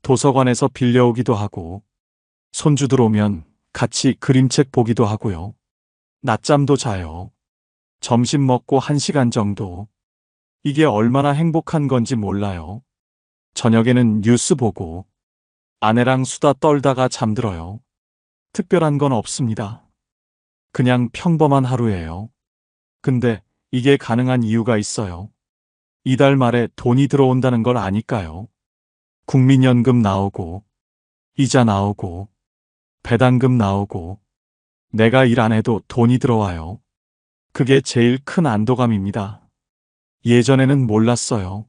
도서관에서 빌려오기도 하고, 손주들 오면 같이 그림책 보기도 하고요. 낮잠도 자요. 점심 먹고 1시간 정도. 이게 얼마나 행복한 건지 몰라요. 저녁에는 뉴스 보고 아내랑 수다 떨다가 잠들어요. 특별한 건 없습니다. 그냥 평범한 하루예요. 근데 이게 가능한 이유가 있어요. 이달 말에 돈이 들어온다는 걸 아니까요. 국민연금 나오고, 이자 나오고, 배당금 나오고, 내가 일 안 해도 돈이 들어와요. 그게 제일 큰 안도감입니다. 예전에는 몰랐어요.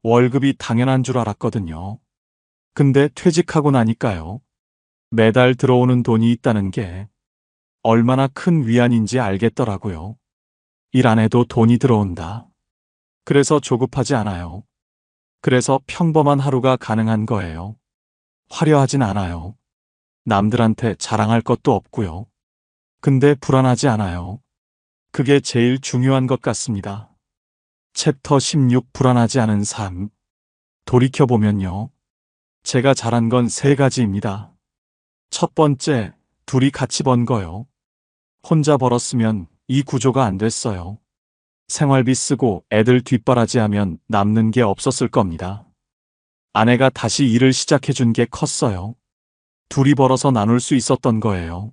월급이 당연한 줄 알았거든요. 근데 퇴직하고 나니까요. 매달 들어오는 돈이 있다는 게 얼마나 큰 위안인지 알겠더라고요. 일 안 해도 돈이 들어온다. 그래서 조급하지 않아요. 그래서 평범한 하루가 가능한 거예요. 화려하진 않아요. 남들한테 자랑할 것도 없고요. 근데 불안하지 않아요. 그게 제일 중요한 것 같습니다. 챕터 16 불안하지 않은 삶. 돌이켜보면요. 제가 잘한 건 3가지입니다. 첫 번째, 둘이 같이 번 거요. 혼자 벌었으면 이 구조가 안 됐어요. 생활비 쓰고 애들 뒷바라지하면 남는 게 없었을 겁니다. 아내가 다시 일을 시작해 준 게 컸어요. 둘이 벌어서 나눌 수 있었던 거예요.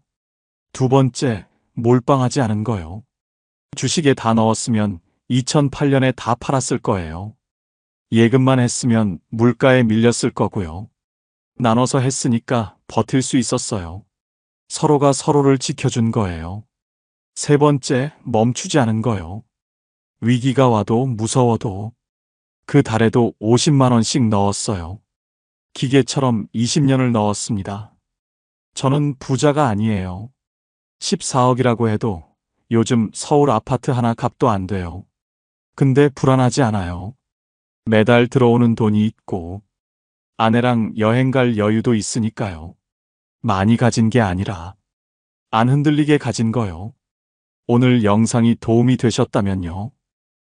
두 번째, 몰빵하지 않은 거요. 주식에 다 넣었으면 2008년에 다 팔았을 거예요. 예금만 했으면 물가에 밀렸을 거고요. 나눠서 했으니까 버틸 수 있었어요. 서로가 서로를 지켜준 거예요. 세 번째, 멈추지 않은 거요. 위기가 와도 무서워도 그 달에도 50만 원씩 넣었어요. 기계처럼 20년을 넣었습니다. 저는 부자가 아니에요. 14억이라고 해도 요즘 서울 아파트 하나 값도 안 돼요. 근데 불안하지 않아요. 매달 들어오는 돈이 있고 아내랑 여행 갈 여유도 있으니까요. 많이 가진 게 아니라 안 흔들리게 가진 거요. 오늘 영상이 도움이 되셨다면요.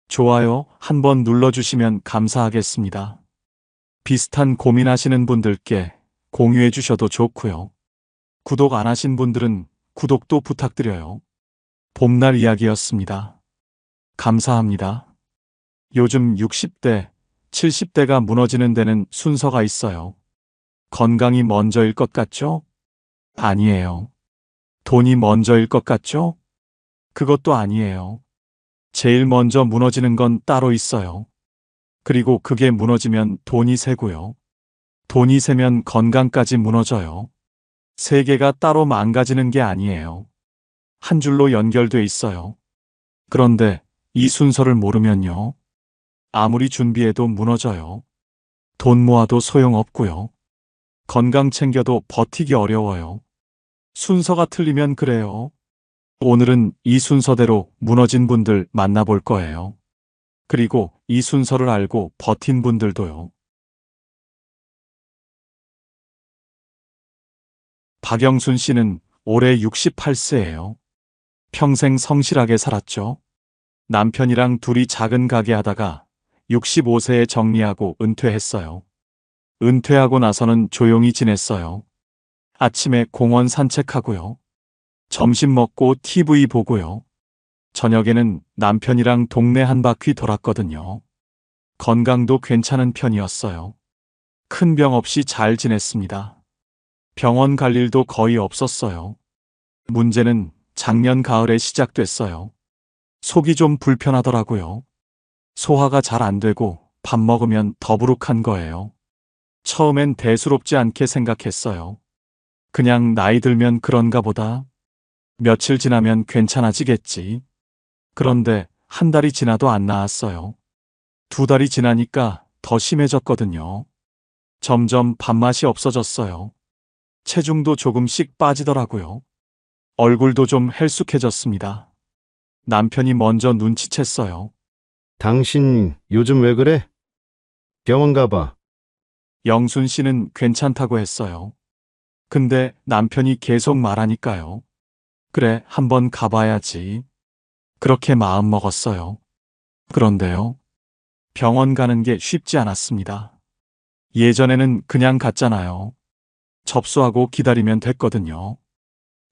좋아요 한번 눌러주시면 감사하겠습니다. 비슷한 고민하시는 분들께 공유해 주셔도 좋고요. 구독 안 하신 분들은 구독도 부탁드려요. 봄날 이야기였습니다. 감사합니다. 요즘 60대, 70대가 무너지는 데는 순서가 있어요. 건강이 먼저일 것 같죠? 아니에요. 돈이 먼저일 것 같죠? 그것도 아니에요. 제일 먼저 무너지는 건 따로 있어요. 그리고 그게 무너지면 돈이 새고요. 돈이 새면 건강까지 무너져요. 세 개가 따로 망가지는 게 아니에요. 한 줄로 연결돼 있어요. 그런데 이 순서를 모르면요. 아무리 준비해도 무너져요. 돈 모아도 소용없고요. 건강 챙겨도 버티기 어려워요. 순서가 틀리면 그래요. 오늘은 이 순서대로 무너진 분들 만나볼 거예요. 그리고 이 순서를 알고 버틴 분들도요. 박영순 씨는 올해 68세예요. 평생 성실하게 살았죠. 남편이랑 둘이 작은 가게 하다가 65세에 정리하고 은퇴했어요. 은퇴하고 나서는 조용히 지냈어요. 아침에 공원 산책하고요. 점심 먹고 TV 보고요. 저녁에는 남편이랑 동네 한 바퀴 돌았거든요. 건강도 괜찮은 편이었어요. 큰 병 없이 잘 지냈습니다. 병원 갈 일도 거의 없었어요. 문제는 작년 가을에 시작됐어요. 속이 좀 불편하더라고요. 소화가 잘 안 되고 밥 먹으면 더부룩한 거예요. 처음엔 대수롭지 않게 생각했어요. 그냥 나이 들면 그런가 보다. 며칠 지나면 괜찮아지겠지. 그런데 한 달이 지나도 안 나았어요. 2달이 지나니까 더 심해졌거든요. 점점 밥맛이 없어졌어요. 체중도 조금씩 빠지더라고요. 얼굴도 좀 헬쑥해졌습니다. 남편이 먼저 눈치챘어요. 당신 요즘 왜 그래? 병원 가봐. 영순 씨는 괜찮다고 했어요. 근데 남편이 계속 말하니까요. 그래, 한번 가봐야지. 그렇게 마음 먹었어요. 그런데요. 병원 가는 게 쉽지 않았습니다. 예전에는 그냥 갔잖아요. 접수하고 기다리면 됐거든요.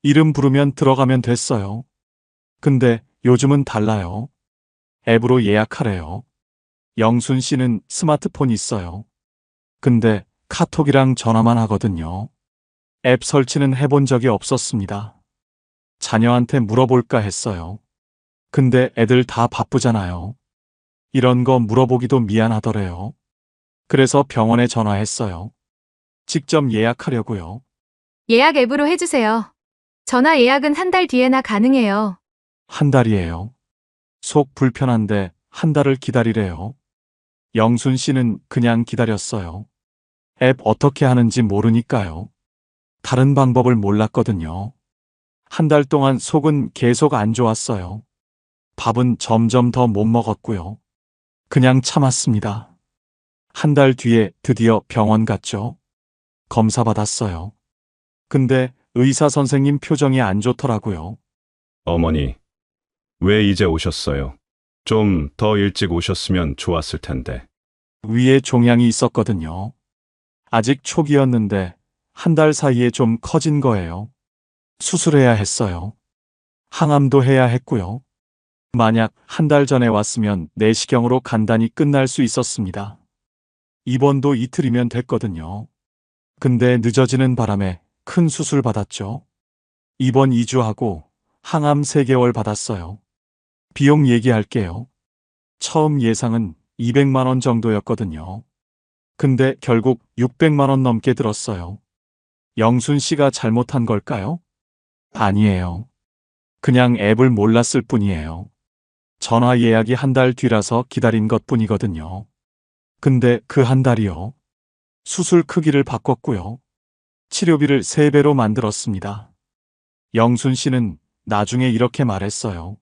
이름 부르면 들어가면 됐어요. 근데 요즘은 달라요. 앱으로 예약하래요. 영순 씨는 스마트폰 있어요. 근데 카톡이랑 전화만 하거든요. 앱 설치는 해본 적이 없었습니다. 자녀한테 물어볼까 했어요. 근데 애들 다 바쁘잖아요. 이런 거 물어보기도 미안하더래요. 그래서 병원에 전화했어요. 직접 예약하려고요. 예약 앱으로 해주세요. 전화 예약은 한 달 뒤에나 가능해요. 한 달이에요. 속 불편한데 한 달을 기다리래요. 영순 씨는 그냥 기다렸어요. 앱 어떻게 하는지 모르니까요. 다른 방법을 몰랐거든요. 한 달 동안 속은 계속 안 좋았어요. 밥은 점점 더 못 먹었고요. 그냥 참았습니다. 한 달 뒤에 드디어 병원 갔죠. 검사 받았어요. 근데 의사 선생님 표정이 안 좋더라고요. 어머니, 왜 이제 오셨어요? 좀 더 일찍 오셨으면 좋았을 텐데. 위에 종양이 있었거든요. 아직 초기였는데 한 달 사이에 좀 커진 거예요. 수술해야 했어요. 항암도 해야 했고요. 만약 한 달 전에 왔으면 내시경으로 간단히 끝날 수 있었습니다. 입원도 이틀이면 됐거든요. 근데 늦어지는 바람에 큰 수술 받았죠. 입원 2주하고 항암 3개월 받았어요. 비용 얘기할게요. 처음 예상은 200만 원 정도였거든요. 근데 결국 600만 원 넘게 들었어요. 영순 씨가 잘못한 걸까요? 아니에요. 그냥 앱을 몰랐을 뿐이에요. 전화 예약이 한 달 뒤라서 기다린 것뿐이거든요. 근데 그 한 달이요. 수술 크기를 바꿨고요. 치료비를 3배로 만들었습니다. 영순 씨는 나중에 이렇게 말했어요.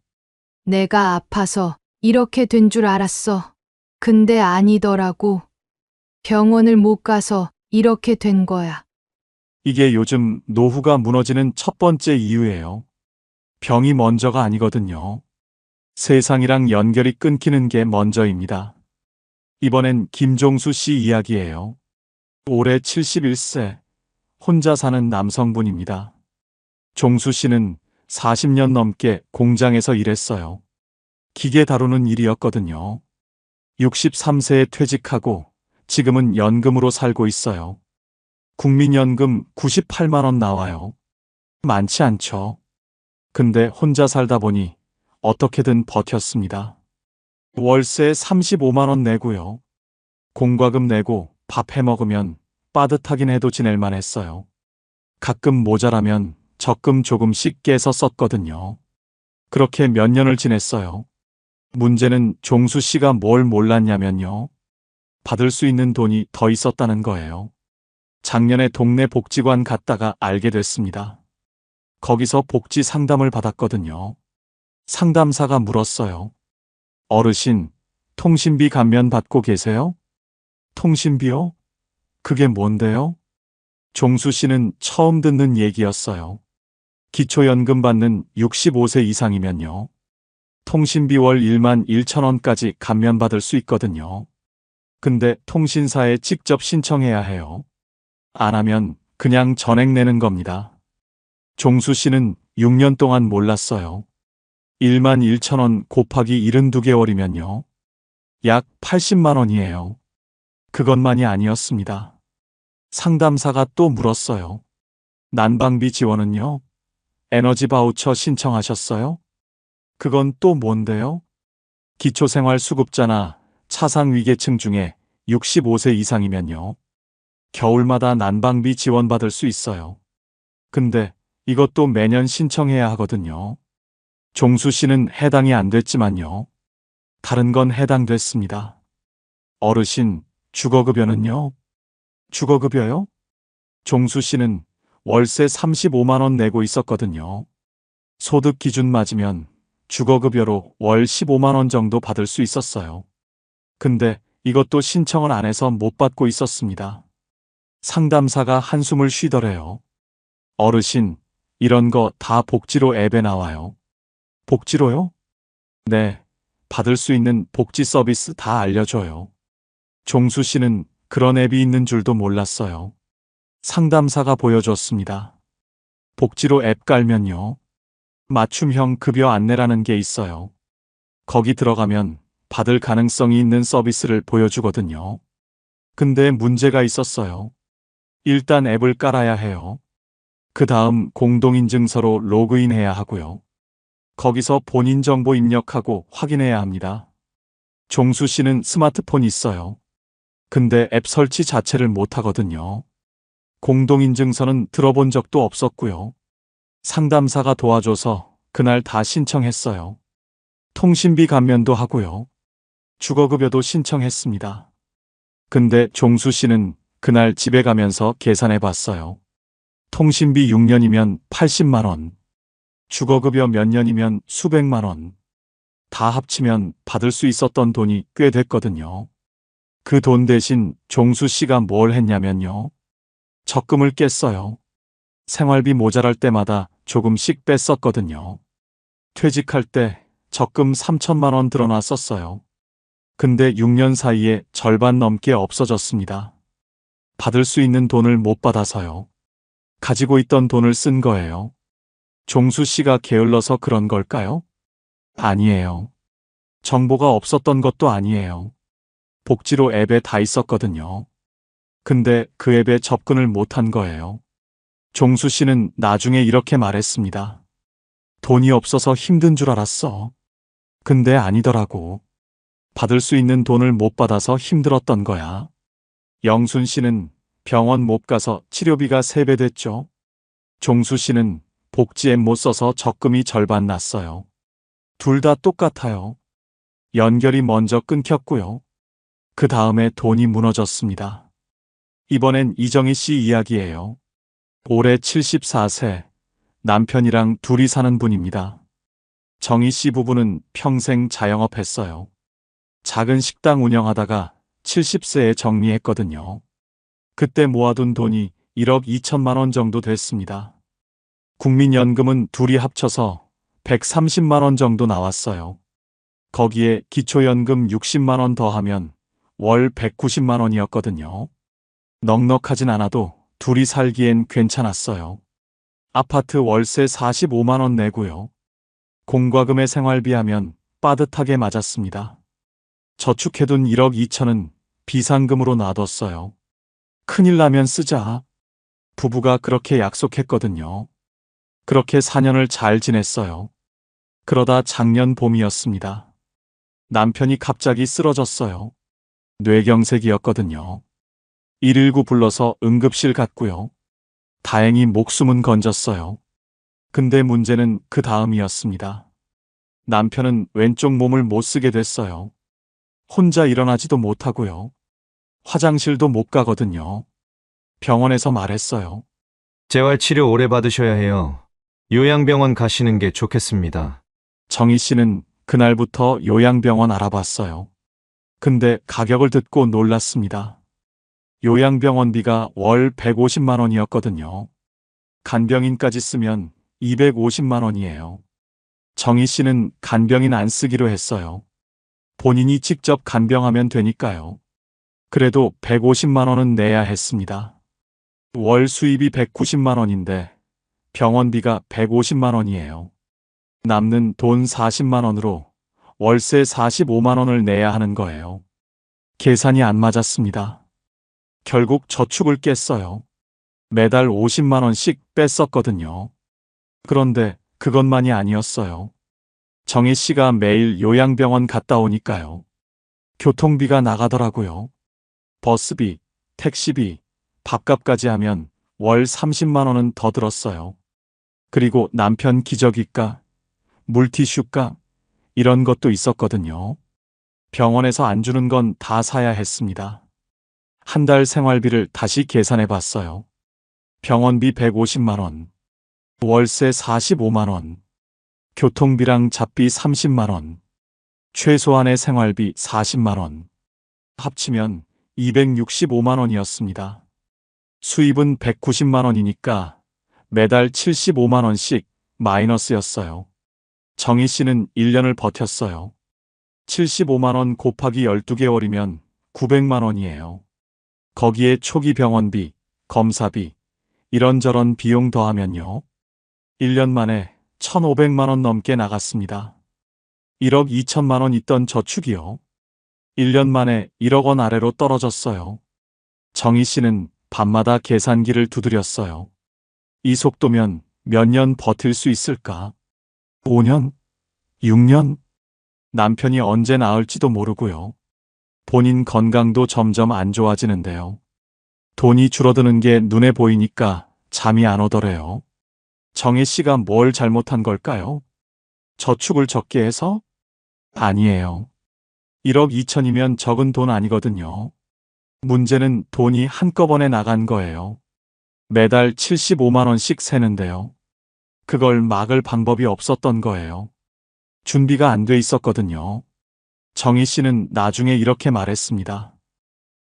내가 아파서 이렇게 된 줄 알았어. 근데 아니더라고. 병원을 못 가서 이렇게 된 거야. 이게 요즘 노후가 무너지는 첫 번째 이유예요. 병이 먼저가 아니거든요. 세상이랑 연결이 끊기는 게 먼저입니다. 이번엔 김종수 씨 이야기예요. 올해 71세, 혼자 사는 남성분입니다. 종수 씨는 40년 넘게 공장에서 일했어요. 기계 다루는 일이었거든요. 63세에 퇴직하고 지금은 연금으로 살고 있어요. 국민연금 98만 원 나와요. 많지 않죠. 근데 혼자 살다 보니 어떻게든 버텼습니다. 월세 35만 원 내고요. 공과금 내고 밥 해 먹으면 빠듯하긴 해도 지낼만 했어요. 가끔 모자라면 적금 조금씩 깨서 썼거든요. 그렇게 몇 년을 지냈어요. 문제는 종수 씨가 뭘 몰랐냐면요. 받을 수 있는 돈이 더 있었다는 거예요. 작년에 동네 복지관 갔다가 알게 됐습니다. 거기서 복지 상담을 받았거든요. 상담사가 물었어요. 어르신, 통신비 감면 받고 계세요? 통신비요? 그게 뭔데요? 종수 씨는 처음 듣는 얘기였어요. 기초연금 받는 65세 이상이면요. 통신비 월 1만 1천 원까지 감면받을 수 있거든요. 근데 통신사에 직접 신청해야 해요. 안 하면 그냥 전액 내는 겁니다. 종수 씨는 6년 동안 몰랐어요. 1만 1천 원 곱하기 72개월이면요. 약 80만 원이에요. 그것만이 아니었습니다. 상담사가 또 물었어요. 난방비 지원은요? 에너지 바우처 신청하셨어요? 그건 또 뭔데요? 기초생활수급자나 차상위계층 중에 65세 이상이면요. 겨울마다 난방비 지원받을 수 있어요. 근데 이것도 매년 신청해야 하거든요. 종수 씨는 해당이 안 됐지만요. 다른 건 해당됐습니다. 어르신, 주거급여는요? 주거급여요? 종수 씨는 월세 35만 원 내고 있었거든요. 소득 기준 맞으면 주거급여로 월 15만 원 정도 받을 수 있었어요. 근데 이것도 신청을 안 해서 못 받고 있었습니다. 상담사가 한숨을 쉬더래요. 어르신, 이런 거 다 복지로 앱에 나와요. 복지로요? 네, 받을 수 있는 복지 서비스 다 알려줘요. 종수 씨는 그런 앱이 있는 줄도 몰랐어요. 상담사가 보여줬습니다. 복지로 앱 깔면요. 맞춤형 급여 안내라는 게 있어요. 거기 들어가면 받을 가능성이 있는 서비스를 보여주거든요. 근데 문제가 있었어요. 일단 앱을 깔아야 해요. 그 다음 공동인증서로 로그인해야 하고요. 거기서 본인 정보 입력하고 확인해야 합니다. 종수 씨는 스마트폰 있어요. 근데 앱 설치 자체를 못 하거든요. 공동인증서는 들어본 적도 없었고요. 상담사가 도와줘서 그날 다 신청했어요. 통신비 감면도 하고요. 주거급여도 신청했습니다. 근데 종수 씨는 그날 집에 가면서 계산해 봤어요. 통신비 6년이면 80만 원. 주거급여 몇 년이면 수백만 원. 다 합치면 받을 수 있었던 돈이 꽤 됐거든요. 그 돈 대신 종수 씨가 뭘 했냐면요. 적금을 깼어요. 생활비 모자랄 때마다 조금씩 뺐었거든요. 퇴직할 때 적금 3천만 원 들어놔 썼어요. 근데 6년 사이에 절반 넘게 없어졌습니다. 받을 수 있는 돈을 못 받아서요. 가지고 있던 돈을 쓴 거예요. 종수 씨가 게을러서 그런 걸까요? 아니에요. 정보가 없었던 것도 아니에요. 복지로 앱에 다 있었거든요. 근데 그 앱에 접근을 못한 거예요. 종수 씨는 나중에 이렇게 말했습니다. 돈이 없어서 힘든 줄 알았어. 근데 아니더라고. 받을 수 있는 돈을 못 받아서 힘들었던 거야. 영순 씨는 병원 못 가서 치료비가 3배 됐죠. 종수 씨는 복지 앱 못 써서 적금이 절반 났어요. 둘 다 똑같아요. 연결이 먼저 끊겼고요. 그 다음에 돈이 무너졌습니다. 이번엔 이정희 씨 이야기예요. 올해 74세, 남편이랑 둘이 사는 분입니다. 정희 씨 부부는 평생 자영업했어요. 작은 식당 운영하다가 70세에 정리했거든요. 그때 모아둔 돈이 1억 2천만 원 정도 됐습니다. 국민연금은 둘이 합쳐서 130만 원 정도 나왔어요. 거기에 기초연금 60만 원 더하면 월 190만 원이었거든요. 넉넉하진 않아도 둘이 살기엔 괜찮았어요. 아파트 월세 45만 원 내고요. 공과금에 생활비 하면 빠듯하게 맞았습니다. 저축해둔 1억 2천은 비상금으로 놔뒀어요. 큰일 나면 쓰자. 부부가 그렇게 약속했거든요. 그렇게 4년을 잘 지냈어요. 그러다 작년 봄이었습니다. 남편이 갑자기 쓰러졌어요. 뇌경색이었거든요. 119 불러서 응급실 갔고요. 다행히 목숨은 건졌어요. 근데 문제는 그 다음이었습니다. 남편은 왼쪽 몸을 못 쓰게 됐어요. 혼자 일어나지도 못하고요. 화장실도 못 가거든요. 병원에서 말했어요. 재활치료 오래 받으셔야 해요. 요양병원 가시는 게 좋겠습니다. 정희 씨는 그날부터 요양병원 알아봤어요. 근데 가격을 듣고 놀랐습니다. 요양병원비가 월 150만 원이었거든요. 간병인까지 쓰면 250만 원이에요. 정희 씨는 간병인 안 쓰기로 했어요. 본인이 직접 간병하면 되니까요. 그래도 150만 원은 내야 했습니다. 월 수입이 190만 원인데 병원비가 150만 원이에요. 남는 돈 40만 원으로 월세 45만 원을 내야 하는 거예요. 계산이 안 맞았습니다. 결국 저축을 깼어요. 매달 50만 원씩 뺐었거든요. 그런데 그것만이 아니었어요. 정희 씨가 매일 요양병원 갔다 오니까요. 교통비가 나가더라고요. 버스비, 택시비, 밥값까지 하면 월 30만 원은 더 들었어요. 그리고 남편 기저귀값, 물티슈값, 이런 것도 있었거든요. 병원에서 안 주는 건 다 사야 했습니다. 한 달 생활비를 다시 계산해 봤어요. 병원비 150만 원, 월세 45만 원, 교통비랑 잡비 30만 원, 최소한의 생활비 40만 원. 합치면 265만 원이었습니다. 수입은 190만 원이니까 매달 75만 원씩 마이너스였어요. 정희 씨는 1년을 버텼어요. 75만 원 곱하기 12개월이면 900만 원이에요. 거기에 초기 병원비, 검사비, 이런저런 비용 더하면요. 1년 만에 1,500만 원 넘게 나갔습니다. 1억 2천만 원 있던 저축이요. 1년 만에 1억 원 아래로 떨어졌어요. 정희 씨는 밤마다 계산기를 두드렸어요. 이 속도면 몇 년 버틸 수 있을까? 5년? 6년? 남편이 언제 나을지도 모르고요. 본인 건강도 점점 안 좋아지는데요. 돈이 줄어드는 게 눈에 보이니까 잠이 안 오더래요. 정희 씨가 뭘 잘못한 걸까요? 저축을 적게 해서? 아니에요. 1억 2천이면 적은 돈 아니거든요. 문제는 돈이 한꺼번에 나간 거예요. 매달 75만 원씩 새는데요. 그걸 막을 방법이 없었던 거예요. 준비가 안 돼 있었거든요. 정희 씨는 나중에 이렇게 말했습니다.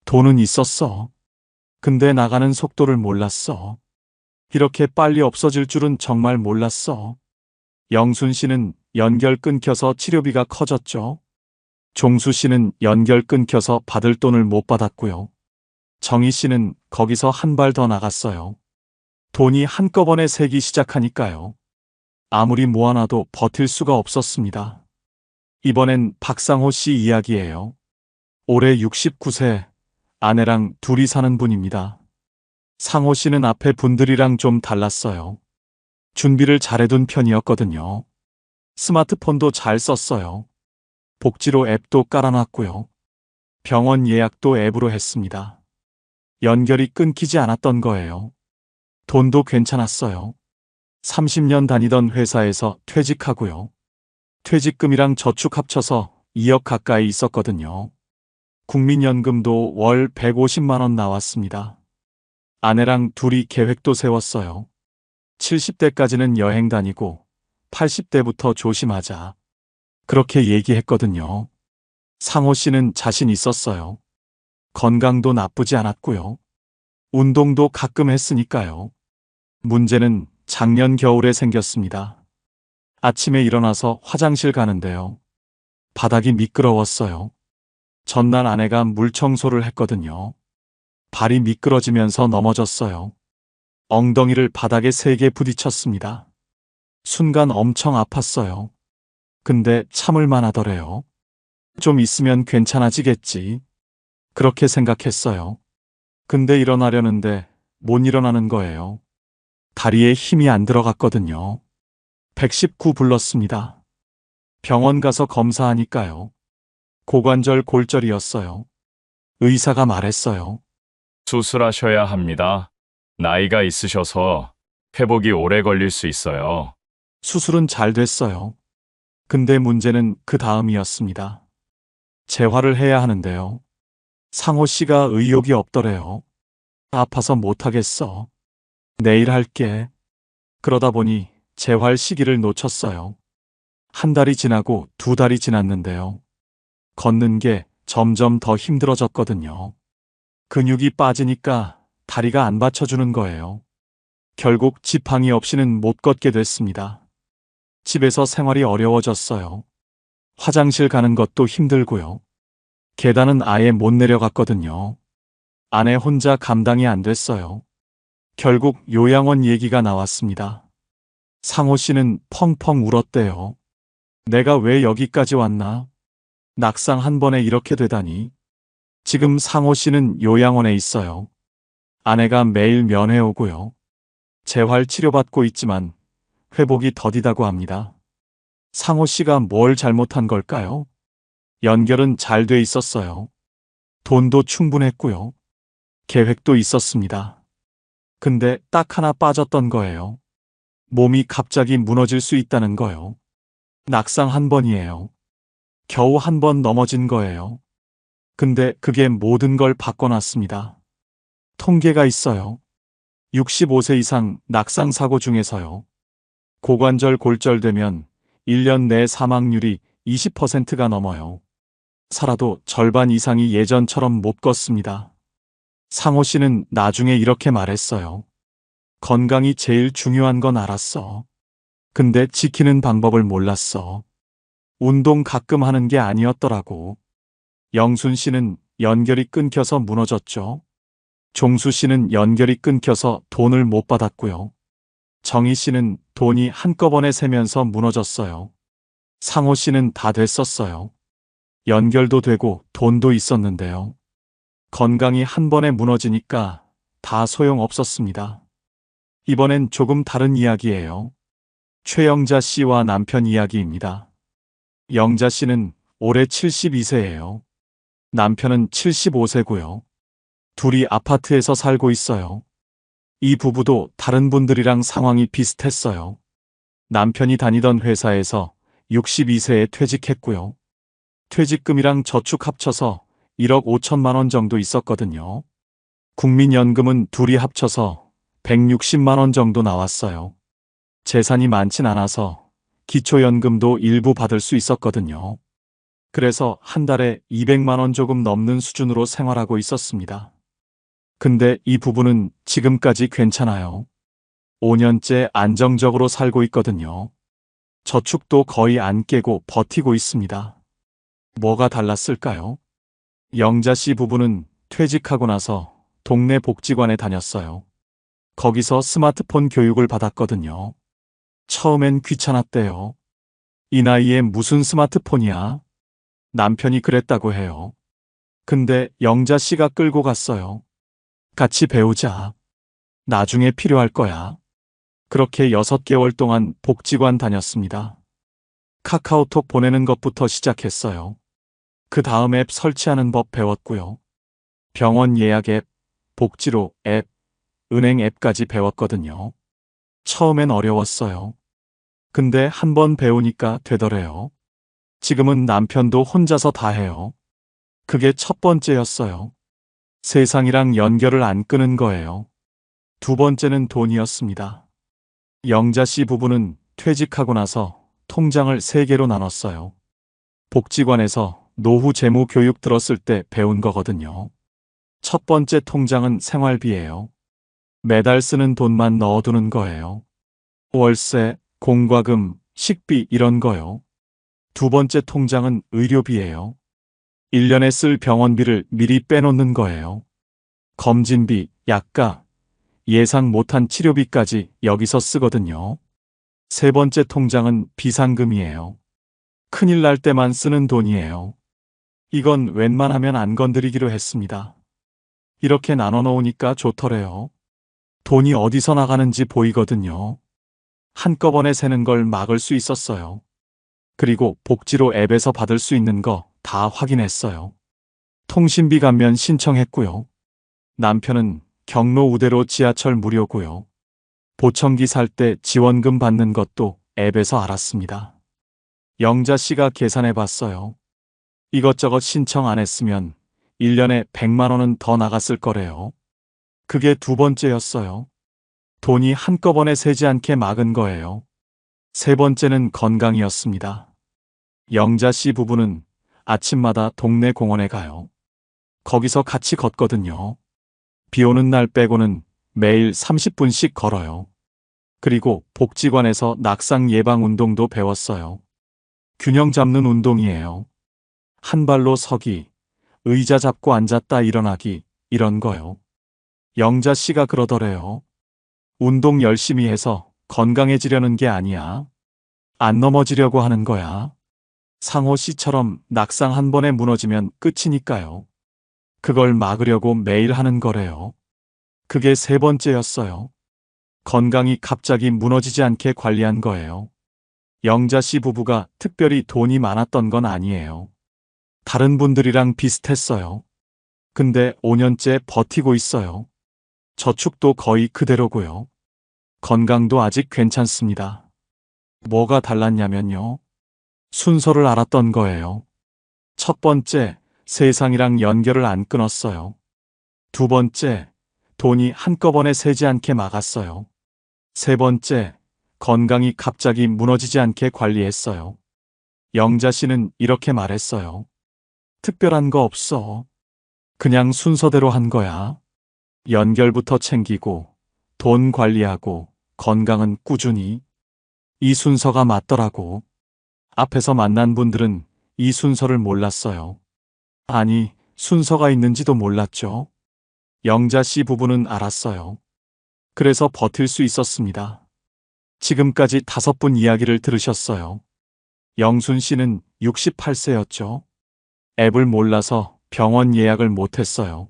돈은 있었어. 근데 나가는 속도를 몰랐어. 이렇게 빨리 없어질 줄은 정말 몰랐어. 영순 씨는 연결 끊겨서 치료비가 커졌죠. 종수 씨는 연결 끊겨서 받을 돈을 못 받았고요. 정희 씨는 거기서 한 발 더 나갔어요. 돈이 한꺼번에 새기 시작하니까요. 아무리 모아놔도 버틸 수가 없었습니다. 이번엔 박상호 씨 이야기예요. 올해 69세, 아내랑 둘이 사는 분입니다. 상호 씨는 앞에 분들이랑 좀 달랐어요. 준비를 잘해둔 편이었거든요. 스마트폰도 잘 썼어요. 복지로 앱도 깔아놨고요. 병원 예약도 앱으로 했습니다. 연결이 끊기지 않았던 거예요. 돈도 괜찮았어요. 30년 다니던 회사에서 퇴직하고요. 퇴직금이랑 저축 합쳐서 2억 가까이 있었거든요. 국민연금도 월 150만 원 나왔습니다. 아내랑 둘이 계획도 세웠어요. 70대까지는 여행 다니고 80대부터 조심하자. 그렇게 얘기했거든요. 상호 씨는 자신 있었어요. 건강도 나쁘지 않았고요. 운동도 가끔 했으니까요. 문제는 작년 겨울에 생겼습니다. 아침에 일어나서 화장실 가는데요. 바닥이 미끄러웠어요. 전날 아내가 물 청소를 했거든요. 발이 미끄러지면서 넘어졌어요. 엉덩이를 바닥에 세게 부딪혔습니다. 순간 엄청 아팠어요. 근데 참을만 하더래요. 좀 있으면 괜찮아지겠지. 그렇게 생각했어요. 근데 일어나려는데 못 일어나는 거예요. 다리에 힘이 안 들어갔거든요. 119 불렀습니다. 병원 가서 검사하니까요. 고관절 골절이었어요. 의사가 말했어요. 수술하셔야 합니다. 나이가 있으셔서 회복이 오래 걸릴 수 있어요. 수술은 잘 됐어요. 근데 문제는 그 다음이었습니다. 재활을 해야 하는데요. 상호 씨가 의욕이 없더래요. 아파서 못하겠어. 내일 할게. 그러다 보니 재활 시기를 놓쳤어요. 한 달이 지나고 두 달이 지났는데요. 걷는 게 점점 더 힘들어졌거든요. 근육이 빠지니까 다리가 안 받쳐주는 거예요. 결국 지팡이 없이는 못 걷게 됐습니다. 집에서 생활이 어려워졌어요. 화장실 가는 것도 힘들고요. 계단은 아예 못 내려갔거든요. 아내 혼자 감당이 안 됐어요. 결국 요양원 얘기가 나왔습니다. 상호 씨는 펑펑 울었대요. 내가 왜 여기까지 왔나? 낙상 한 번에 이렇게 되다니. 지금 상호 씨는 요양원에 있어요. 아내가 매일 면회 오고요. 재활 치료받고 있지만 회복이 더디다고 합니다. 상호 씨가 뭘 잘못한 걸까요? 연결은 잘 돼 있었어요. 돈도 충분했고요. 계획도 있었습니다. 근데 딱 하나 빠졌던 거예요. 몸이 갑자기 무너질 수 있다는 거요. 낙상 한 번이에요. 겨우 한 번 넘어진 거예요. 근데 그게 모든 걸 바꿔놨습니다. 통계가 있어요. 65세 이상 낙상 사고 중에서요. 고관절 골절되면 1년 내 사망률이 20%가 넘어요. 살아도 절반 이상이 예전처럼 못 걷습니다. 상호 씨는 나중에 이렇게 말했어요. 건강이 제일 중요한 건 알았어. 근데 지키는 방법을 몰랐어. 운동 가끔 하는 게 아니었더라고. 영순 씨는 연결이 끊겨서 무너졌죠. 종수 씨는 연결이 끊겨서 돈을 못 받았고요. 정희 씨는 돈이 한꺼번에 새면서 무너졌어요. 상호 씨는 다 됐었어요. 연결도 되고 돈도 있었는데요. 건강이 한 번에 무너지니까 다 소용없었습니다. 이번엔 조금 다른 이야기예요. 최영자 씨와 남편 이야기입니다. 영자 씨는 올해 72세예요. 남편은 75세고요. 둘이 아파트에서 살고 있어요. 이 부부도 다른 분들이랑 상황이 비슷했어요. 남편이 다니던 회사에서 62세에 퇴직했고요. 퇴직금이랑 저축 합쳐서 1억 5천만 원 정도 있었거든요. 국민연금은 둘이 합쳐서 160만 원 정도 나왔어요. 재산이 많진 않아서 기초연금도 일부 받을 수 있었거든요. 그래서 한 달에 200만 원 조금 넘는 수준으로 생활하고 있었습니다. 근데 이 부부는 지금까지 괜찮아요. 5년째 안정적으로 살고 있거든요. 저축도 거의 안 깨고 버티고 있습니다. 뭐가 달랐을까요? 영자 씨 부부는 퇴직하고 나서 동네 복지관에 다녔어요. 거기서 스마트폰 교육을 받았거든요. 처음엔 귀찮았대요. 이 나이에 무슨 스마트폰이야? 남편이 그랬다고 해요. 근데 영자 씨가 끌고 갔어요. 같이 배우자. 나중에 필요할 거야. 그렇게 6개월 동안 복지관 다녔습니다. 카카오톡 보내는 것부터 시작했어요. 그 다음 앱 설치하는 법 배웠고요. 병원 예약 앱, 복지로 앱, 은행 앱까지 배웠거든요. 처음엔 어려웠어요. 근데 한번 배우니까 되더래요. 지금은 남편도 혼자서 다 해요. 그게 첫 번째였어요. 세상이랑 연결을 안 끄는 거예요. 두 번째는 돈이었습니다. 영자 씨 부부는 퇴직하고 나서 통장을 3개로 나눴어요. 복지관에서 노후 재무 교육 들었을 때 배운 거거든요. 첫 번째 통장은 생활비예요. 매달 쓰는 돈만 넣어두는 거예요. 월세, 공과금, 식비 이런 거요. 두 번째 통장은 의료비예요. 1년에 쓸 병원비를 미리 빼놓는 거예요. 검진비, 약가, 예상 못한 치료비까지 여기서 쓰거든요. 세 번째 통장은 비상금이에요. 큰일 날 때만 쓰는 돈이에요. 이건 웬만하면 안 건드리기로 했습니다. 이렇게 나눠 놓으니까 좋더래요. 돈이 어디서 나가는지 보이거든요. 한꺼번에 새는 걸 막을 수 있었어요. 그리고 복지로 앱에서 받을 수 있는 거 다 확인했어요. 통신비 감면 신청했고요. 남편은 경로 우대로 지하철 무료고요. 보청기 살 때 지원금 받는 것도 앱에서 알았습니다. 영자 씨가 계산해 봤어요. 이것저것 신청 안 했으면 1년에 100만 원은 더 나갔을 거래요. 그게 두 번째였어요. 돈이 한꺼번에 새지 않게 막은 거예요. 세 번째는 건강이었습니다. 영자 씨 부부는 아침마다 동네 공원에 가요. 거기서 같이 걷거든요. 비 오는 날 빼고는 매일 30분씩 걸어요. 그리고 복지관에서 낙상 예방 운동도 배웠어요. 균형 잡는 운동이에요. 한 발로 서기, 의자 잡고 앉았다 일어나기, 이런 거요. 영자 씨가 그러더래요. 운동 열심히 해서 건강해지려는 게 아니야. 안 넘어지려고 하는 거야. 상호 씨처럼 낙상 한 번에 무너지면 끝이니까요. 그걸 막으려고 매일 하는 거래요. 그게 3번째였어요. 건강이 갑자기 무너지지 않게 관리한 거예요. 영자 씨 부부가 특별히 돈이 많았던 건 아니에요. 다른 분들이랑 비슷했어요. 근데 5년째 버티고 있어요. 저축도 거의 그대로고요. 건강도 아직 괜찮습니다. 뭐가 달랐냐면요. 순서를 알았던 거예요. 첫 번째, 세상이랑 연결을 안 끊었어요. 두 번째, 돈이 한꺼번에 새지 않게 막았어요. 세 번째, 건강이 갑자기 무너지지 않게 관리했어요. 영자 씨는 이렇게 말했어요. 특별한 거 없어. 그냥 순서대로 한 거야. 연결부터 챙기고, 돈 관리하고, 건강은 꾸준히. 이 순서가 맞더라고. 앞에서 만난 분들은 이 순서를 몰랐어요. 아니, 순서가 있는지도 몰랐죠. 영자 씨 부부는 알았어요. 그래서 버틸 수 있었습니다. 지금까지 5분 이야기를 들으셨어요. 영순 씨는 68세였죠. 앱을 몰라서 병원 예약을 못했어요.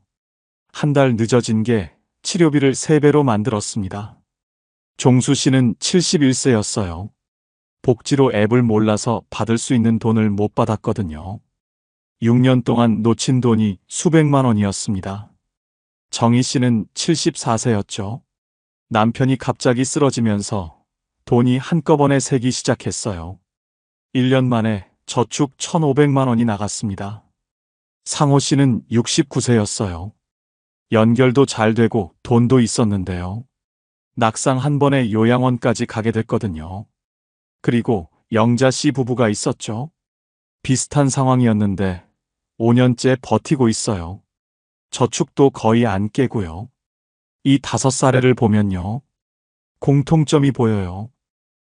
한 달 늦어진 게 치료비를 3배로 만들었습니다. 종수 씨는 71세였어요. 복지로 앱을 몰라서 받을 수 있는 돈을 못 받았거든요. 6년 동안 놓친 돈이 수백만 원이었습니다. 정희 씨는 74세였죠. 남편이 갑자기 쓰러지면서 돈이 한꺼번에 새기 시작했어요. 1년 만에 저축 1,500만 원이 나갔습니다. 상호 씨는 69세였어요. 연결도 잘 되고 돈도 있었는데요. 낙상 한 번에 요양원까지 가게 됐거든요. 그리고 영자 씨 부부가 있었죠. 비슷한 상황이었는데 5년째 버티고 있어요. 저축도 거의 안 깨고요. 이 5사례를 보면요. 공통점이 보여요.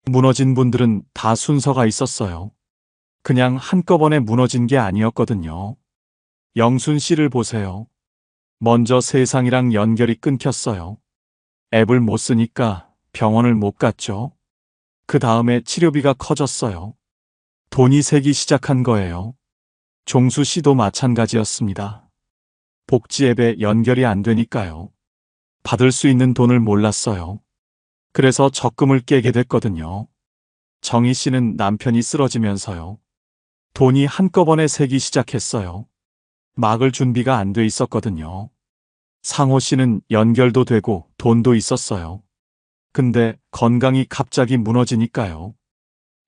무너진 분들은 다 순서가 있었어요. 그냥 한꺼번에 무너진 게 아니었거든요. 영순 씨를 보세요. 먼저 세상이랑 연결이 끊겼어요. 앱을 못 쓰니까 병원을 못 갔죠. 그 다음에 치료비가 커졌어요. 돈이 새기 시작한 거예요. 종수 씨도 마찬가지였습니다. 복지 앱에 연결이 안 되니까요. 받을 수 있는 돈을 몰랐어요. 그래서 적금을 깨게 됐거든요. 정희 씨는 남편이 쓰러지면서요. 돈이 한꺼번에 새기 시작했어요. 막을 준비가 안 돼 있었거든요. 상호 씨는 연결도 되고 돈도 있었어요. 근데 건강이 갑자기 무너지니까요.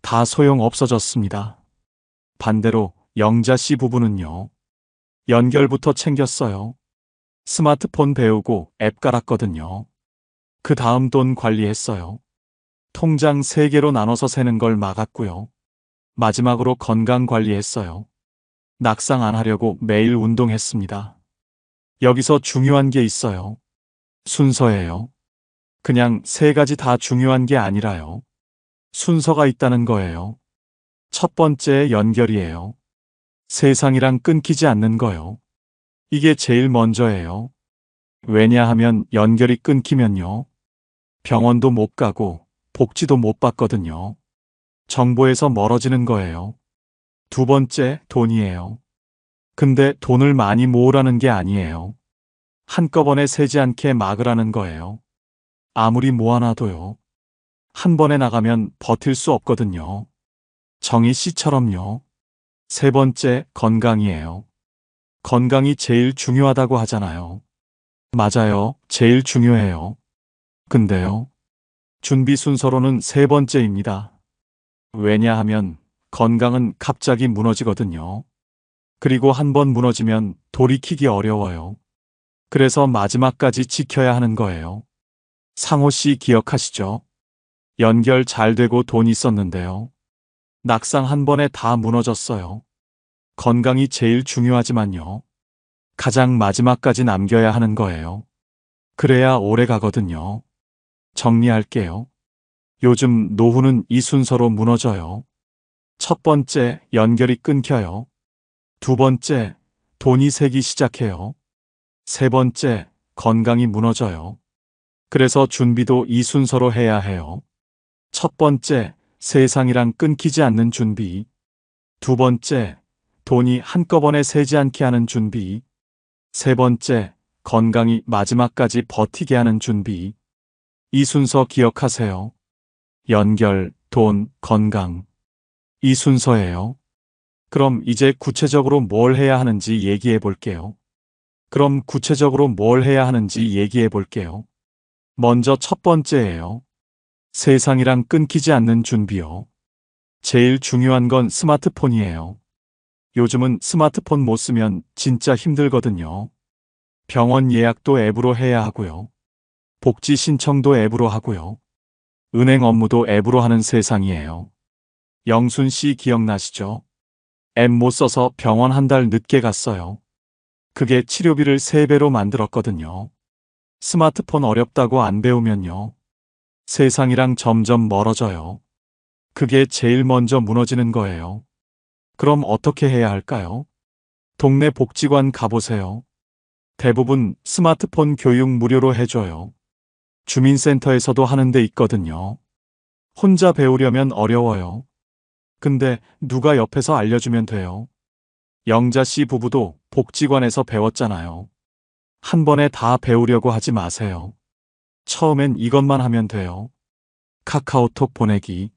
다 소용 없어졌습니다. 반대로 영자 씨 부부는요. 연결부터 챙겼어요. 스마트폰 배우고 앱 깔았거든요. 그 다음 돈 관리했어요. 통장 3개로 나눠서 세는 걸 막았고요. 마지막으로 건강 관리했어요. 낙상 안 하려고 매일 운동했습니다. 여기서 중요한 게 있어요. 순서예요. 그냥 3가지 다 중요한 게 아니라요. 순서가 있다는 거예요. 첫 번째 연결이에요. 세상이랑 끊기지 않는 거요. 이게 제일 먼저예요. 왜냐하면 연결이 끊기면요. 병원도 못 가고 복지도 못 받거든요. 정보에서 멀어지는 거예요. 두 번째, 돈이에요. 근데 돈을 많이 모으라는 게 아니에요. 한꺼번에 새지 않게 막으라는 거예요. 아무리 모아놔도요. 한 번에 나가면 버틸 수 없거든요. 정희 씨처럼요. 세 번째, 건강이에요. 건강이 제일 중요하다고 하잖아요. 맞아요. 제일 중요해요. 근데요. 준비 순서로는 3번째입니다. 왜냐하면 건강은 갑자기 무너지거든요. 그리고 한 번 무너지면 돌이키기 어려워요. 그래서 마지막까지 지켜야 하는 거예요. 상호 씨 기억하시죠? 연결 잘 되고 돈 있었는데요. 낙상 한 번에 다 무너졌어요. 건강이 제일 중요하지만요. 가장 마지막까지 남겨야 하는 거예요. 그래야 오래 가거든요. 정리할게요. 요즘 노후는 이 순서로 무너져요. 첫 번째, 연결이 끊겨요. 두 번째, 돈이 새기 시작해요. 세 번째, 건강이 무너져요. 그래서 준비도 이 순서로 해야 해요. 첫 번째, 세상이랑 끊기지 않는 준비. 두 번째, 돈이 한꺼번에 새지 않게 하는 준비. 세 번째, 건강이 마지막까지 버티게 하는 준비. 이 순서 기억하세요. 연결, 돈, 건강. 이 순서예요. 그럼 이제 구체적으로 뭘 해야 하는지 얘기해 볼게요. 먼저 첫 번째예요. 세상이랑 끊기지 않는 준비요. 제일 중요한 건 스마트폰이에요. 요즘은 스마트폰 못 쓰면 진짜 힘들거든요. 병원 예약도 앱으로 해야 하고요. 복지 신청도 앱으로 하고요. 은행 업무도 앱으로 하는 세상이에요. 영순 씨 기억나시죠? 앱 못 써서 병원 한 달 늦게 갔어요. 그게 치료비를 3배로 만들었거든요. 스마트폰 어렵다고 안 배우면요. 세상이랑 점점 멀어져요. 그게 제일 먼저 무너지는 거예요. 그럼 어떻게 해야 할까요? 동네 복지관 가보세요. 대부분 스마트폰 교육 무료로 해줘요. 주민센터에서도 하는 데 있거든요. 혼자 배우려면 어려워요. 근데 누가 옆에서 알려주면 돼요. 영자 씨 부부도 복지관에서 배웠잖아요. 한 번에 다 배우려고 하지 마세요. 처음엔 이것만 하면 돼요. 카카오톡 보내기,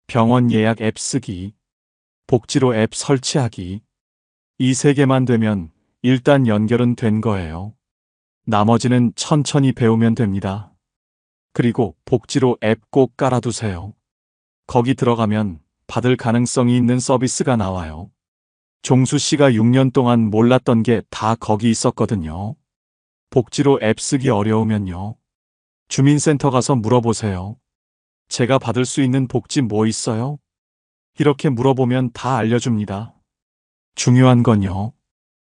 병원 예약 앱 쓰기, 복지로 앱 설치하기. 이 3개만 되면 일단 연결은 된 거예요. 나머지는 천천히 배우면 됩니다. 그리고 복지로 앱 꼭 깔아두세요. 거기 들어가면 받을 가능성이 있는 서비스가 나와요. 종수 씨가 6년 동안 몰랐던 게 다 거기 있었거든요. 복지로 앱 쓰기 어려우면요. 주민센터 가서 물어보세요. 제가 받을 수 있는 복지 뭐 있어요? 이렇게 물어보면 다 알려줍니다. 중요한 건요.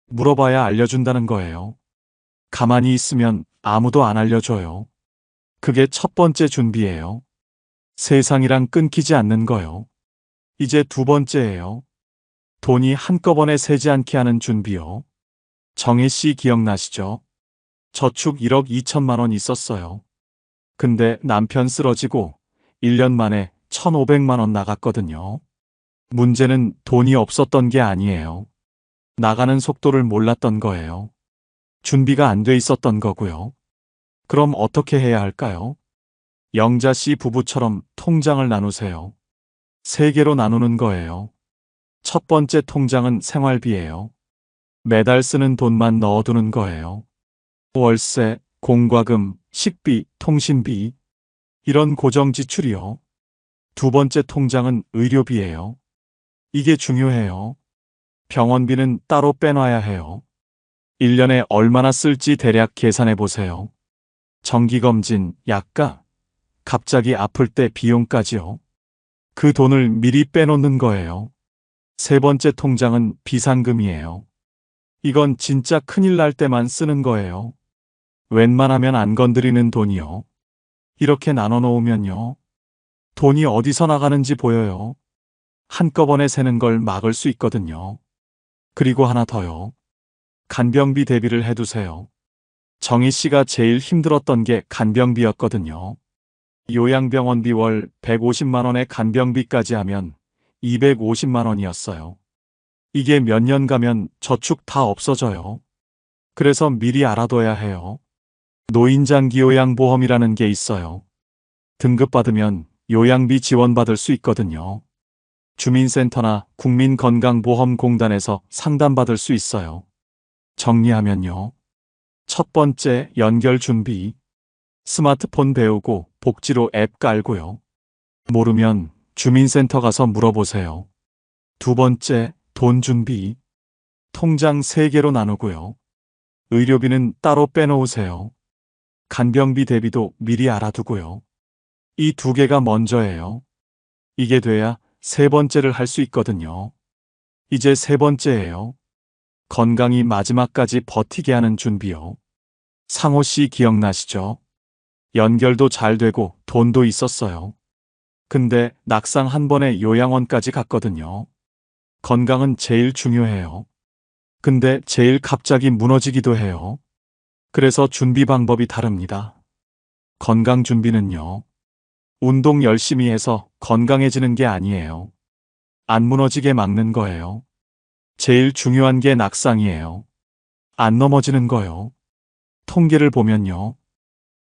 물어봐야 알려준다는 거예요. 가만히 있으면 아무도 안 알려줘요. 그게 첫 번째 준비예요. 세상이랑 끊기지 않는 거요. 이제 두 번째예요. 돈이 한꺼번에 새지 않게 하는 준비요. 정혜 씨 기억나시죠? 저축 1억 2천만 원 있었어요. 근데 남편 쓰러지고 1년 만에 1,500만 원 나갔거든요. 문제는 돈이 없었던 게 아니에요. 나가는 속도를 몰랐던 거예요. 준비가 안 돼 있었던 거고요. 그럼 어떻게 해야 할까요? 영자 씨 부부처럼 통장을 나누세요. 3개로 나누는 거예요. 첫 번째 통장은 생활비예요. 매달 쓰는 돈만 넣어두는 거예요. 월세, 공과금, 식비, 통신비, 이런 고정 지출이요. 두 번째 통장은 의료비예요. 이게 중요해요. 병원비는 따로 빼놔야 해요. 1년에 얼마나 쓸지 대략 계산해 보세요. 정기검진, 약가, 갑자기 아플 때 비용까지요. 그 돈을 미리 빼놓는 거예요. 세 번째 통장은 비상금이에요. 이건 진짜 큰일 날 때만 쓰는 거예요. 웬만하면 안 건드리는 돈이요. 이렇게 나눠 놓으면요. 돈이 어디서 나가는지 보여요. 한꺼번에 새는 걸 막을 수 있거든요. 그리고 하나 더요. 간병비 대비를 해두세요. 정희 씨가 제일 힘들었던 게 간병비였거든요. 요양병원비 월 150만 원의 간병비까지 하면 250만 원이었어요. 이게 몇 년 가면 저축 다 없어져요. 그래서 미리 알아둬야 해요. 노인장기 요양보험이라는 게 있어요. 등급받으면 요양비 지원받을 수 있거든요. 주민센터나 국민건강보험공단에서 상담받을 수 있어요. 정리하면요. 첫 번째, 연결 준비. 스마트폰 배우고 복지로 앱 깔고요. 모르면 주민센터 가서 물어보세요. 두 번째, 돈 준비. 통장 3개로 나누고요. 의료비는 따로 빼놓으세요. 간병비 대비도 미리 알아두고요. 이 2개가 먼저예요. 이게 돼야 세 번째를 할 수 있거든요. 이제 세 번째예요. 건강이 마지막까지 버티게 하는 준비요. 상호 씨 기억나시죠? 연결도 잘 되고 돈도 있었어요. 근데 낙상 한 번에 요양원까지 갔거든요. 건강은 제일 중요해요. 근데 제일 갑자기 무너지기도 해요. 그래서 준비 방법이 다릅니다. 건강 준비는요. 운동 열심히 해서 건강해지는 게 아니에요. 안 무너지게 막는 거예요. 제일 중요한 게 낙상이에요. 안 넘어지는 거요. 통계를 보면요.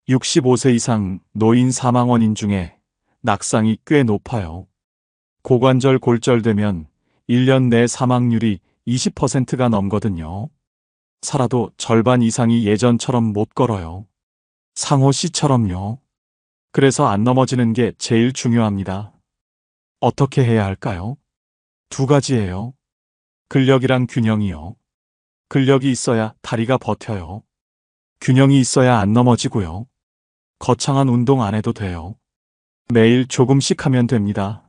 65세 이상 노인 사망 원인 중에 낙상이 꽤 높아요. 고관절 골절되면 1년 내 사망률이 20%가 넘거든요. 살아도 절반 이상이 예전처럼 못 걸어요. 상호 씨처럼요. 그래서 안 넘어지는 게 제일 중요합니다. 어떻게 해야 할까요? 두 가지예요. 근력이랑 균형이요. 근력이 있어야 다리가 버텨요. 균형이 있어야 안 넘어지고요. 거창한 운동 안 해도 돼요. 매일 조금씩 하면 됩니다.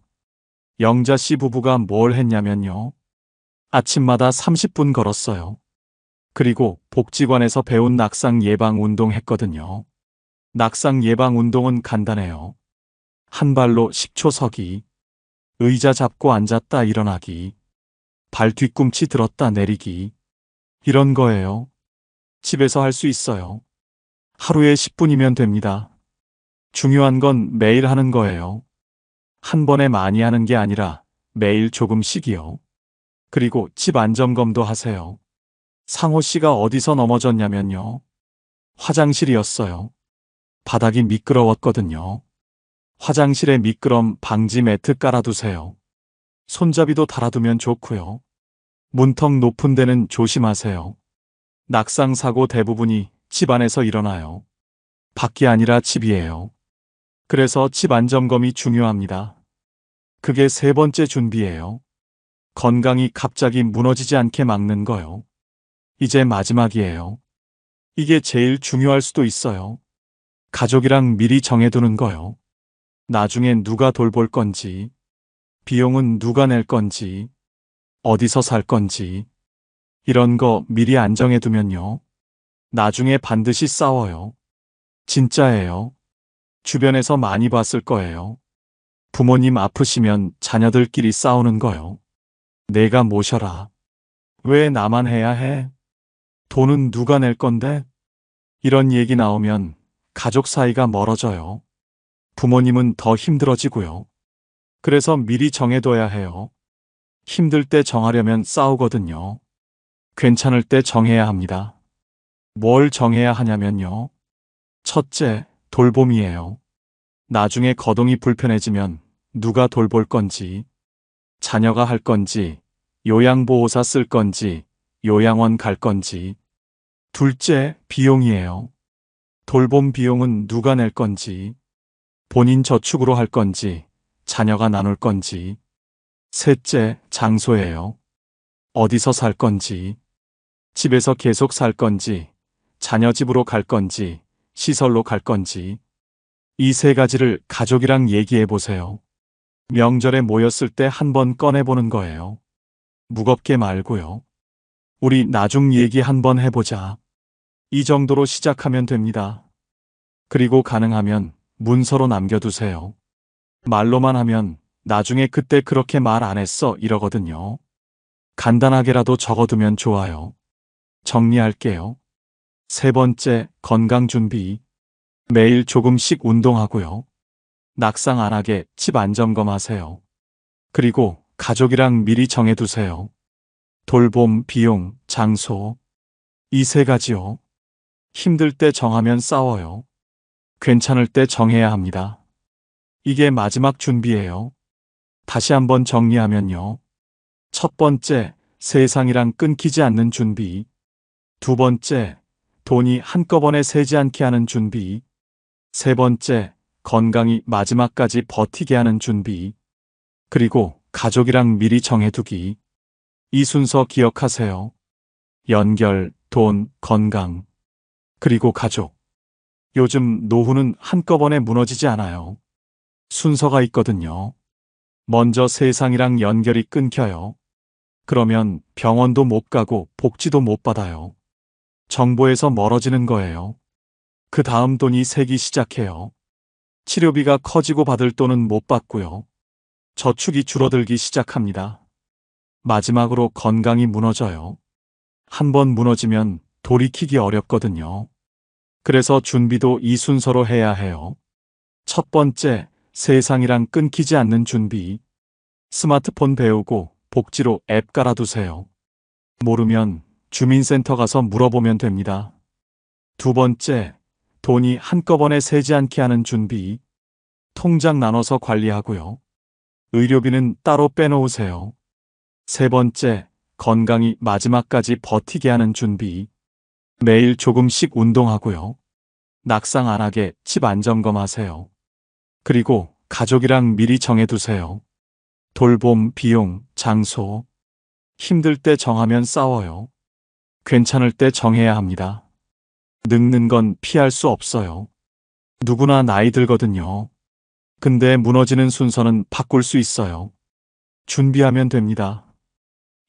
영자 씨 부부가 뭘 했냐면요. 아침마다 30분 걸었어요. 그리고 복지관에서 배운 낙상 예방 운동 했거든요. 낙상 예방 운동은 간단해요. 한 발로 10초 서기, 의자 잡고 앉았다 일어나기, 발 뒤꿈치 들었다 내리기, 이런 거예요. 집에서 할 수 있어요. 하루에 10분이면 됩니다. 중요한 건 매일 하는 거예요. 한 번에 많이 하는 게 아니라 매일 조금씩이요. 그리고 집 안점검도 하세요. 상호 씨가 어디서 넘어졌냐면요. 화장실이었어요. 바닥이 미끄러웠거든요. 화장실에 미끄럼 방지 매트 깔아두세요. 손잡이도 달아두면 좋고요. 문턱 높은 데는 조심하세요. 낙상 사고 대부분이 집 안에서 일어나요. 밖이 아니라 집이에요. 그래서 집 안점검이 중요합니다. 그게 세 번째 준비예요. 건강이 갑자기 무너지지 않게 막는 거요. 이제 마지막이에요. 이게 제일 중요할 수도 있어요. 가족이랑 미리 정해두는 거요. 나중엔 누가 돌볼 건지, 비용은 누가 낼 건지, 어디서 살 건지, 이런 거 미리 안 정해두면요. 나중에 반드시 싸워요. 진짜예요. 주변에서 많이 봤을 거예요. 부모님 아프시면 자녀들끼리 싸우는 거요. 내가 모셔라. 왜 나만 해야 해? 돈은 누가 낼 건데? 이런 얘기 나오면 가족 사이가 멀어져요. 부모님은 더 힘들어지고요. 그래서 미리 정해둬야 해요. 힘들 때 정하려면 싸우거든요. 괜찮을 때 정해야 합니다. 뭘 정해야 하냐면요. 첫째, 돌봄이에요. 나중에 거동이 불편해지면 누가 돌볼 건지, 자녀가 할 건지, 요양보호사 쓸 건지, 요양원 갈 건지. 둘째, 비용이에요. 돌봄 비용은 누가 낼 건지, 본인 저축으로 할 건지, 자녀가 나눌 건지. 셋째, 장소예요. 어디서 살 건지, 집에서 계속 살 건지, 자녀 집으로 갈 건지, 시설로 갈 건지. 이 세 가지를 가족이랑 얘기해 보세요. 명절에 모였을 때 한번 꺼내보는 거예요. 무겁게 말고요. 우리 나중 얘기 한번 해보자. 이 정도로 시작하면 됩니다. 그리고 가능하면 문서로 남겨두세요. 말로만 하면 나중에 그때 그렇게 말 안 했어 이러거든요. 간단하게라도 적어두면 좋아요. 정리할게요. 세 번째, 건강 준비. 매일 조금씩 운동하고요. 낙상 안 하게 집 안점검하세요. 그리고 가족이랑 미리 정해두세요. 돌봄, 비용, 장소. 이 세 가지요. 힘들 때 정하면 싸워요. 괜찮을 때 정해야 합니다. 이게 마지막 준비예요. 다시 한번 정리하면요. 첫 번째, 세상이랑 끊기지 않는 준비. 두 번째, 돈이 한꺼번에 새지 않게 하는 준비. 세 번째, 건강이 마지막까지 버티게 하는 준비. 그리고 가족이랑 미리 정해두기. 이 순서 기억하세요. 연결, 돈, 건강. 그리고 가족. 요즘 노후는 한꺼번에 무너지지 않아요. 순서가 있거든요. 먼저 세상이랑 연결이 끊겨요. 그러면 병원도 못 가고 복지도 못 받아요. 정보에서 멀어지는 거예요. 그 다음 돈이 새기 시작해요. 치료비가 커지고 받을 돈은 못 받고요. 저축이 줄어들기 시작합니다. 마지막으로 건강이 무너져요. 한번 무너지면 돌이키기 어렵거든요. 그래서 준비도 이 순서로 해야 해요. 첫 번째, 세상이랑 끊기지 않는 준비. 스마트폰 배우고 복지로 앱 깔아두세요. 모르면 주민센터 가서 물어보면 됩니다. 두 번째, 돈이 한꺼번에 새지 않게 하는 준비. 통장 나눠서 관리하고요. 의료비는 따로 빼놓으세요. 세 번째, 건강이 마지막까지 버티게 하는 준비. 매일 조금씩 운동하고요. 낙상 안 하게 집 안점검하세요. 그리고 가족이랑 미리 정해두세요. 돌봄, 비용, 장소. 힘들 때 정하면 싸워요. 괜찮을 때 정해야 합니다. 늙는 건 피할 수 없어요. 누구나 나이 들거든요. 근데 무너지는 순서는 바꿀 수 있어요. 준비하면 됩니다.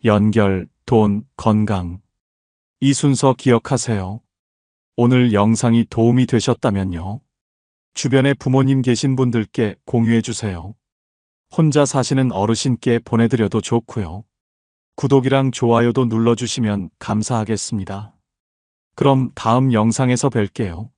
연결, 돈, 건강. 이 순서 기억하세요. 오늘 영상이 도움이 되셨다면요. 주변에 부모님 계신 분들께 공유해 주세요. 혼자 사시는 어르신께 보내드려도 좋고요. 구독이랑 좋아요도 눌러주시면 감사하겠습니다. 그럼 다음 영상에서 뵐게요.